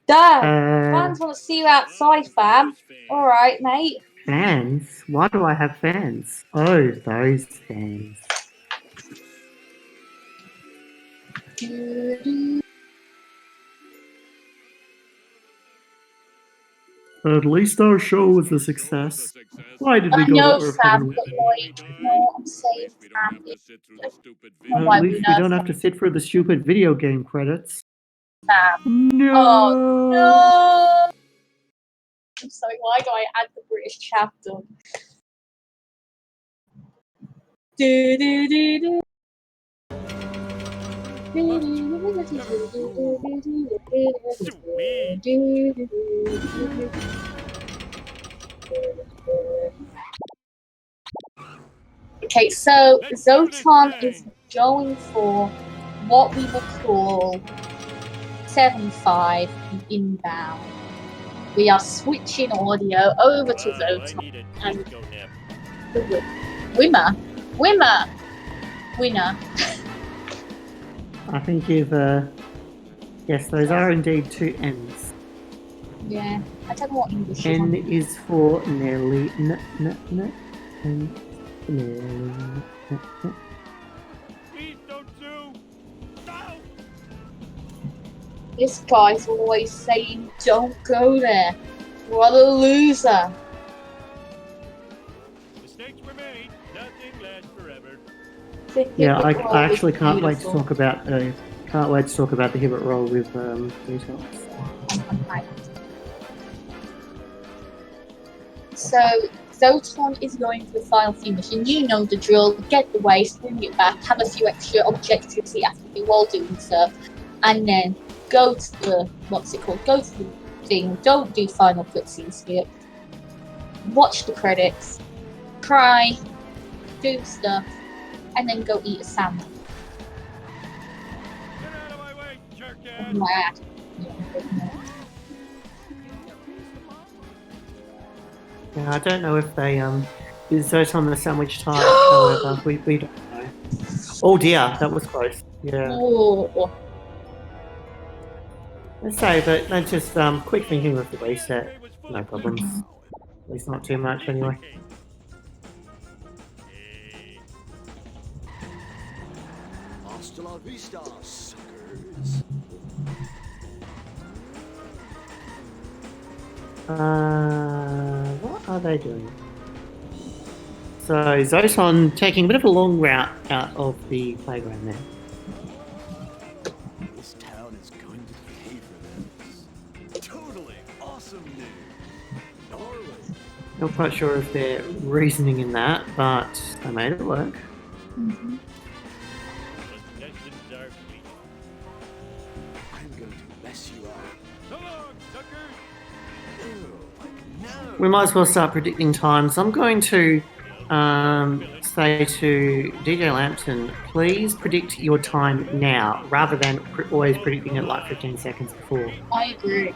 A: Dad, fans want to see you outside, fam. Alright, mate.
D: Fans? Why do I have fans? Oh, those fans. At least our show was a success. Why did we
A: I
D: go
A: know,
D: to Earth
A: fam,
D: when
A: but like, no, I'm safe, fam.
D: At least we don't have to sit for the stupid video game credits.
A: Fam.
D: No.
A: Oh, no! I'm sorry, why do I add the British chapter? Do do do do. Okay, so Zoton is going for what we will call 7-5 inbound. We are switching audio over to Zoton and the winner.
D: I think you've, yes, those are indeed two N's.
A: Yeah, I don't know what English is.
D: N is for Nelly. N, and Nelly.
G: Please don't do. No.
A: This guy's always saying, don't go there. What a loser.
G: Mistakes were made. Nothing lasts forever.
D: Yeah, I actually can't wait to talk about the Hibbert roll with dtops.
A: So Zoton is going for the final few missions. You know the drill. Get the waste, bring it back, have a few extra objectives you have to do while doing so, and then go to the Go to the thing. Don't do final cutscenes here. Watch the credits, cry, do stuff, and then go eat a salmon.
G: Get out of my way, jerk-ass.
A: Mad.
D: Yeah, I don't know if they is Zoton the sandwich type. However, we don't know. Oh dear, that was close. Yeah.
A: Oh.
D: Let's say, but that's just quick thinking with the reset. No problems. At least not too much anyway.
H: Hasta la vista, suckers.
D: What are they doing? So Zoton taking a bit of a long route out of the playground there.
H: This town is going to pay for this. Totally awesome news. Gnarly.
D: Not quite sure if they're reasoning in that, but they made it work.
A: Mm-hmm.
G: Possessions are fleeting.
H: I'm going to mess you up.
G: So long, suckers.
H: Ew, like no.
D: We might as well start predicting times. I'm going to say to DJ Lampton, please predict your time now, rather than always predicting it like 15 seconds before.
A: I agree.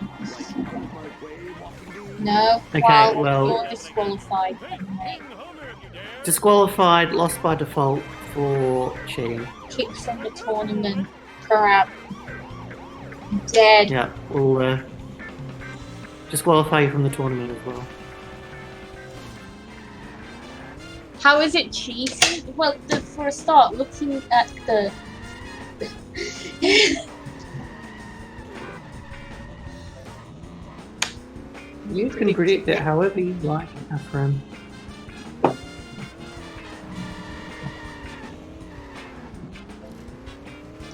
A: No.
D: Okay, well-
A: you're disqualified.
D: Disqualified, lost by default for cheating.
A: Kicked from the tournament. Crap. Dead.
D: Yeah, we'll disqualify you from the tournament as well.
A: How is it cheating? Well, for a start, looking at the...
D: You can predict it however you like, Afram.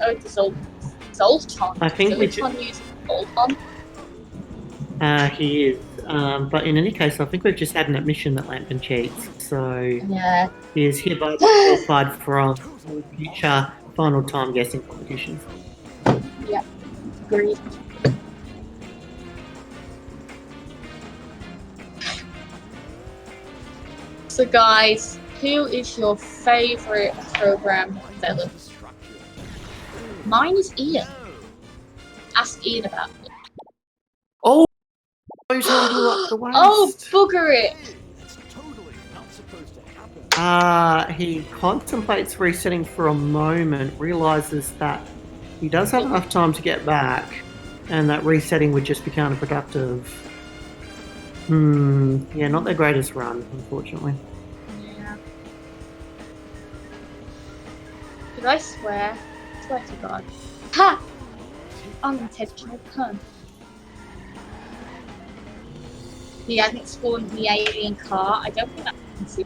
A: Oh, it's Zoton.
D: I think we
A: Zoton uses Zoton.
D: He is. But in any case, I think we've just had an admission that Lampton cheats. So
A: Yeah.
D: he is hereby disqualified from future final time guessing competitions.
A: Yep. Agreed. So guys, who is your favourite program villain? Mine is Ian. Ask Ian about it.
D: Oh! He's blew up the waist.
A: Oh, bugger it!
H: That's totally not supposed to happen.
D: He contemplates resetting for a moment, realizes that he does have enough time to get back, and that resetting would just be counterproductive. Yeah, not their greatest run, unfortunately.
A: Yeah. Did I swear? Swear to God. Ha! Unintentional pun. He hasn't spawned the alien car. I don't think that's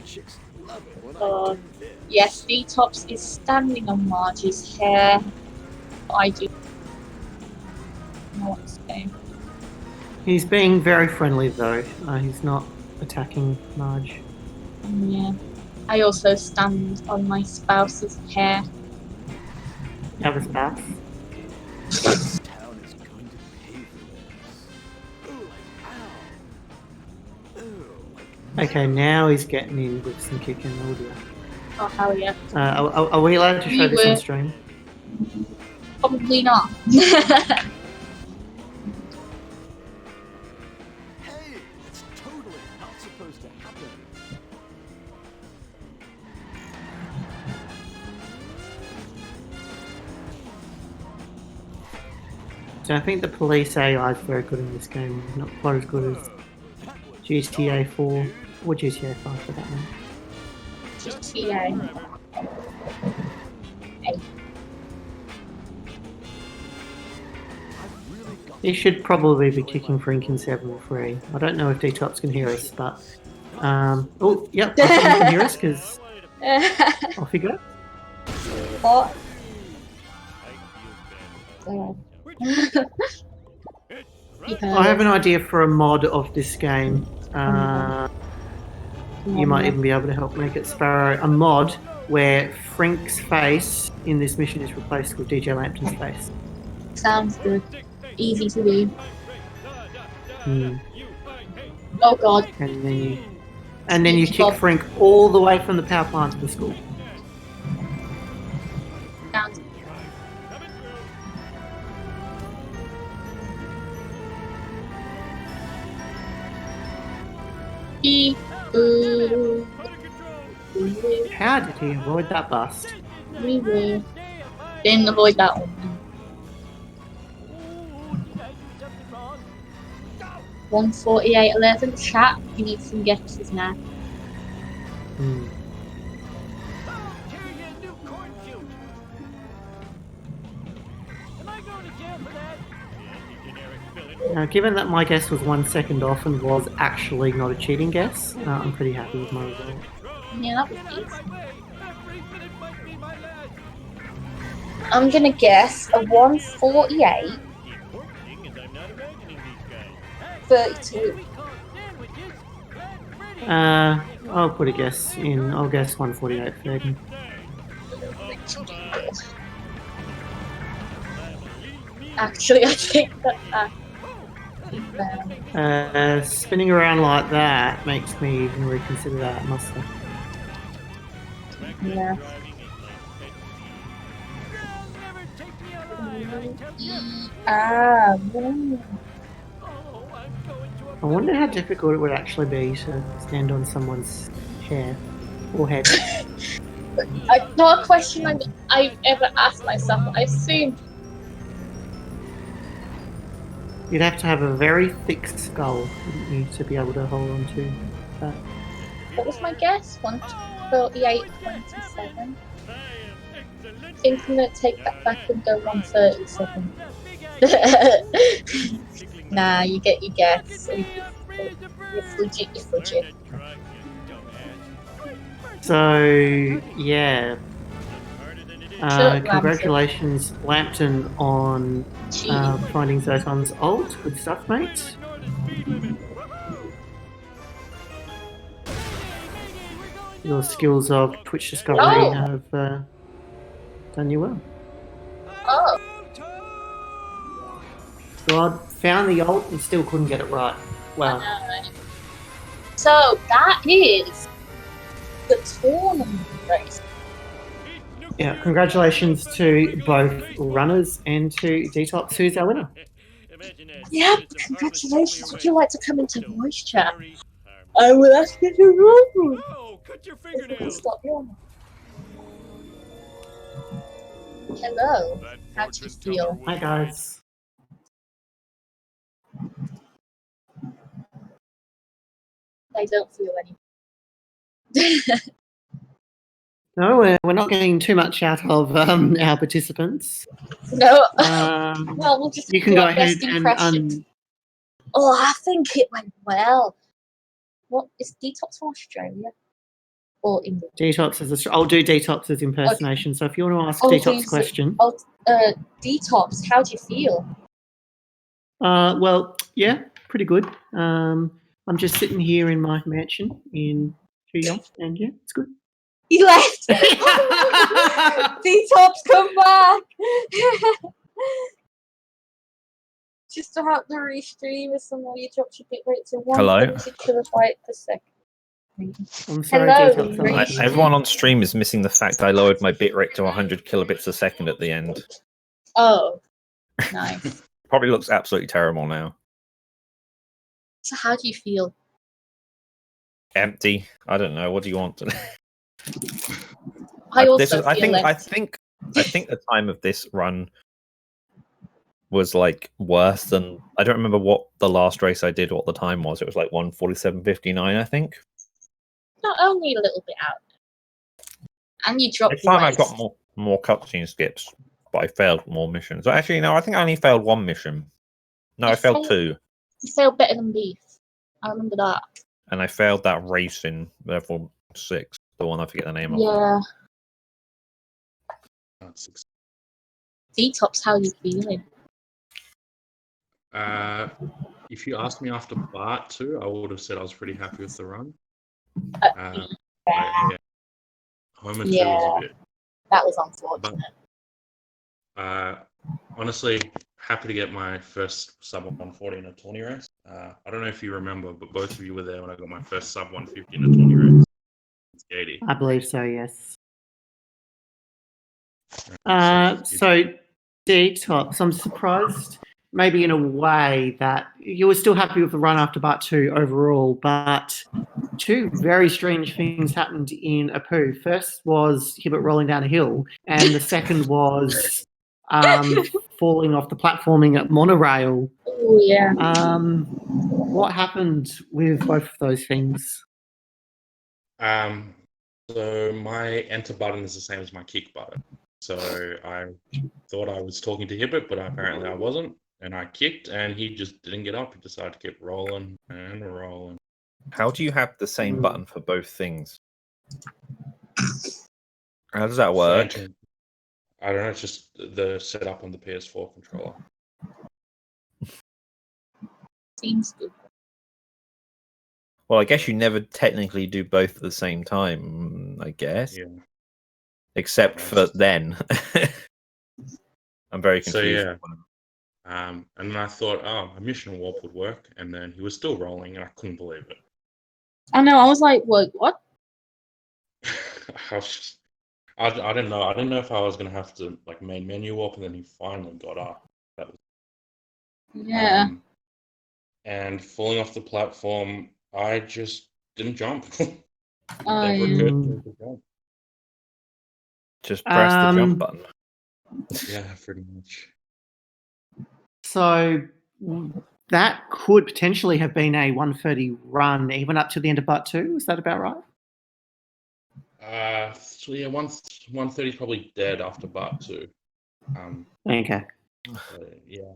H: Chicks love it when
A: Oh,
H: I do this.
A: yes, dtops is standing on Marge's hair. I do know what to say.
D: He's being very friendly though. He's not attacking Marge.
A: Yeah. I also stand on my spouse's hair.
D: You have a spouse?
H: This town is going to pay for this. Ooh, like, ow. Ooh,
D: Okay, now he's getting in with some kicking audio.
A: Oh, hell yeah.
D: Are we allowed to show
A: We
D: this on
A: were.
D: stream?
A: Probably not.
H: Hey, it's totally not supposed to happen.
D: So I think the police AI is very good in this game. Not quite as good as GTA 4 or GTA 5 for that matter.
A: GTA.
H: I've really got
D: He should probably be kicking Frink in 7-3. I don't know if dtops can hear us, but oh, yep, I think he can hear us because off he goes.
A: What?
D: I have an idea for a mod of this game. You might even be able to help make it, Sparrow. A mod where Frink's face in this mission is replaced with DJ Lampton's face.
A: Sounds good. Easy to do.
D: Hmm.
A: Oh god.
D: And then you kick Frink all the way from the power plant to the school.
A: Sounds
D: How did he avoid that bust?
A: We will. Didn't avoid that one. 148.11. Chat, you need some guesses now.
D: Hmm. Now, given that my guess was 1 second off and was actually not a cheating guess, I'm pretty happy with my result.
A: Yeah, that was decent. I'm gonna guess a 148. 32.
D: I'll put a guess in. I'll guess 148.30.
A: Actually, I think that.
D: Spinning around like that makes me even reconsider that, must I?
A: Yeah.
D: I wonder how difficult it would actually be to stand on someone's hair or head.
A: Not a question I've ever asked myself. I assume
D: You'd have to have a very thick skull, wouldn't you, to be able to hold on to that.
A: what was my guess? 148.27. I think I'm gonna take that back and go 137. Nah, you get your guess. You're fudgy.
D: So, yeah. Congratulations, Lampton, on finding Zoton's ult. Good stuff, mate. Your skills of Twitch discovery have done you well.
A: Oh.
D: God found the ult and still couldn't get it right. Wow.
A: So that is the tournament race.
D: Yeah, congratulations to both runners and to dtops, who's our winner.
A: Yep, congratulations. Would you like to come into voice chat? I will ask you to run.
G: Oh, cut your fingernails.
A: Stop yawning. Hello. How do you feel?
D: Hi, guys.
A: I don't feel any.
D: No, we're not getting too much out of our participants.
A: No.
D: Well,
A: we'll just
D: you can go ahead and
A: Oh, I think it went well. What is dtops from Australia or England?
D: dtops is I'll do dtops as impersonation. Okay. So if you want to ask dtops a question,
A: dtops, how do you feel?
D: Well, yeah, pretty good. I'm just sitting here in my mansion in Chuyong, and yeah, it's good.
A: He left. dtops, come back. Just to help the restream with some more, you dropped your bit rate to 1
B: Hello.
A: kilobyte per second.
D: I'm sorry,
A: Hello,
D: detox.
A: Rach.
D: Auntie.
B: Everyone on stream is missing the fact I lowered my bitrate to 100 kilobits a second at the end.
A: Oh, nice.
B: Probably looks absolutely terrible now.
A: So how do you feel?
B: Empty. I don't know. What do you want?
A: I also feel
B: I
A: empty.
B: think the time of this run was like worse than I don't remember what the last race I did. What the time was? It was like 1:47:59, I think.
A: Not only a little bit out, and you dropped
B: This time I
A: weight.
B: got more cutscene skips, but I failed more missions. Actually, no, I think I only failed one mission. No, I failed two,
A: You failed better than Beef. I remember that.
B: and I failed that race in level 6, the one I forget the name of.
A: Yeah.
I: That's
A: Detox, how you feeling?
I: if you asked me after part 2, I would have said I was pretty happy with the run.
A: Yeah,
I: Yeah. Homer 2 was
A: Yeah.
I: a bit.
A: that was unfortunate.
I: Honestly, happy to get my first sub 140 in a 20 race. I don't know if you remember, but both of you were there when I got my first sub 150 in a 20 race. It's 80.
D: I believe so, yes.
I: It's-
D: So, detox. I'm surprised, maybe in a way, that you were still happy with the run after part 2 overall, but two very strange things happened in Apu. First was Hibbert rolling down a hill, and the second was falling off the platforming at monorail.
A: Oh yeah.
D: What happened with both of those things?
I: So my enter button is the same as my kick button. So I thought I was talking to Hibbert, but apparently I wasn't. And I kicked, and he just didn't get up. He decided to keep rolling and rolling.
B: How do you have the same button for both things? How does that work?
I: I don't know. It's just the setup on the PS4 controller.
A: Seems good.
B: Well, I guess you never technically do both at the same time, I guess.
I: Yeah.
B: Except for then. I'm very
I: So
B: confused.
I: yeah. And then I thought, oh, a mission warp would work, and then he was still rolling, and I couldn't believe it.
A: I know. I was like, what?
I: I was just, I didn't know. I didn't know if I was gonna have to like main menu warp, and then he finally got up. That was
A: Yeah.
I: and falling off the platform, I just didn't jump.
A: Oh,
I: Never
A: yeah.
I: occurred to me to jump.
B: Just press the jump button.
I: Yeah, pretty much.
D: So that could potentially have been a 130 run, even up to the end of part 2. Is that about right?
I: So yeah, 130 is probably dead after part 2.
D: Okay.
I: Yeah.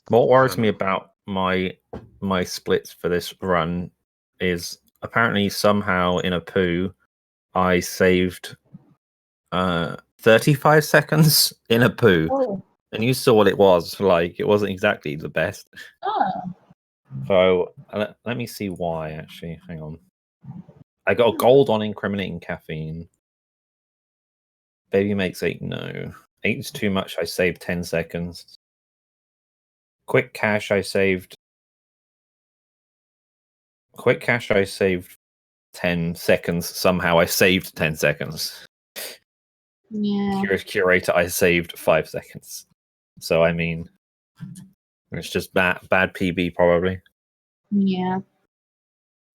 B: What worries me about my splits for this run is apparently somehow in a poo I saved 35 seconds in a poo.
A: Oh.
B: And you saw what it was like. It wasn't exactly the best.
A: Oh.
B: So let me see why, actually. Hang on. I got a gold on incriminating caffeine. Baby makes 8. No. 8 is too much. I saved 10 seconds. Quick cash, I saved 10 seconds. Somehow I saved 10 seconds.
A: Yeah.
B: Curator, I saved 5 seconds. So, I mean, it's just bad PB, probably.
A: Yeah.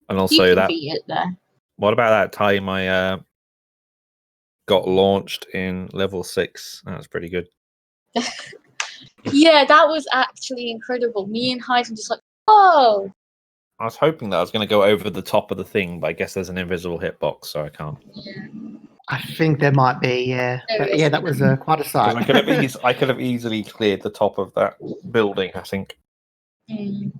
B: And
A: You
B: also
A: can
B: that.
A: beat it there.
B: What about that time I got launched in level 6? That was pretty good.
A: Yeah, that was actually incredible. Me and Heisen just like, oh.
B: I was hoping that I was going to go over the top of the thing, but I guess there's an invisible hitbox, so I can't.
A: Yeah.
D: I think there might be, yeah. But yeah, that was quite a sight.
B: I could have easily cleared the top of that building, I think.
A: Mm.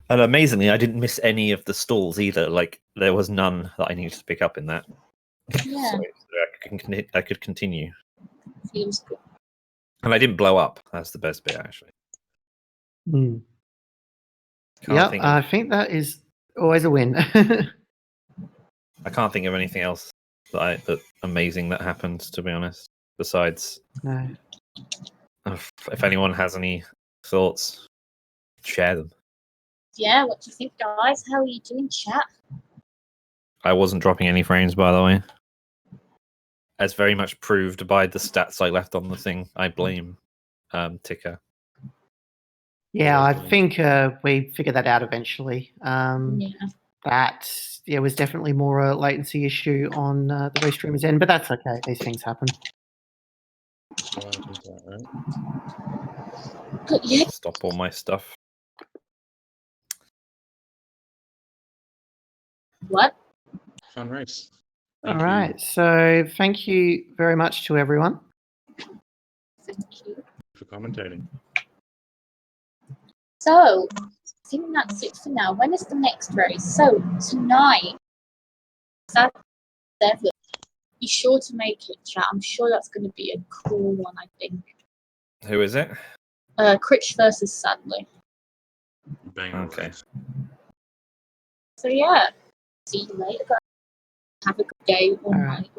B: And amazingly, I didn't miss any of the stalls either. Like, there was none that I needed to pick up in that.
A: Yeah.
B: So I could continue.
A: Seems good.
B: And I didn't blow up. That's the best bit, actually.
D: Mm.
B: Can't
D: Yeah,
B: think of-
D: I think that is always a win.
B: I can't think of anything else that amazing that happened, to be honest. Besides,
D: No.
B: if anyone has any thoughts, share them.
A: Yeah, what do you think, guys? How are you doing, chat?
B: I wasn't dropping any frames, by the way. As very much proved by the stats I left on the thing. I blame Ticker.
D: Yeah, I
I: Lovely.
D: think we figured that out eventually.
A: Yeah.
D: That was definitely more a latency issue on the restreamer's end, but that's okay. These things happen.
I: Well, I think that, right?
A: But yeah,
B: Stop all my stuff.
A: what?
I: Fun race.
D: All
I: Thank you
D: right. So thank you very much to everyone.
A: Thank you.
I: for commentating.
A: So, I think that's it for now. When is the next race? So, tonight, Saturday 7th. Be sure to make it, chat. I'm sure that's going to be a cool one, I think.
B: Who is it?
A: Critch versus Sadly.
I: Banger
B: Okay.
I: race.
A: So, yeah. See you later, guys. Have a good day or
D: All right.
A: night.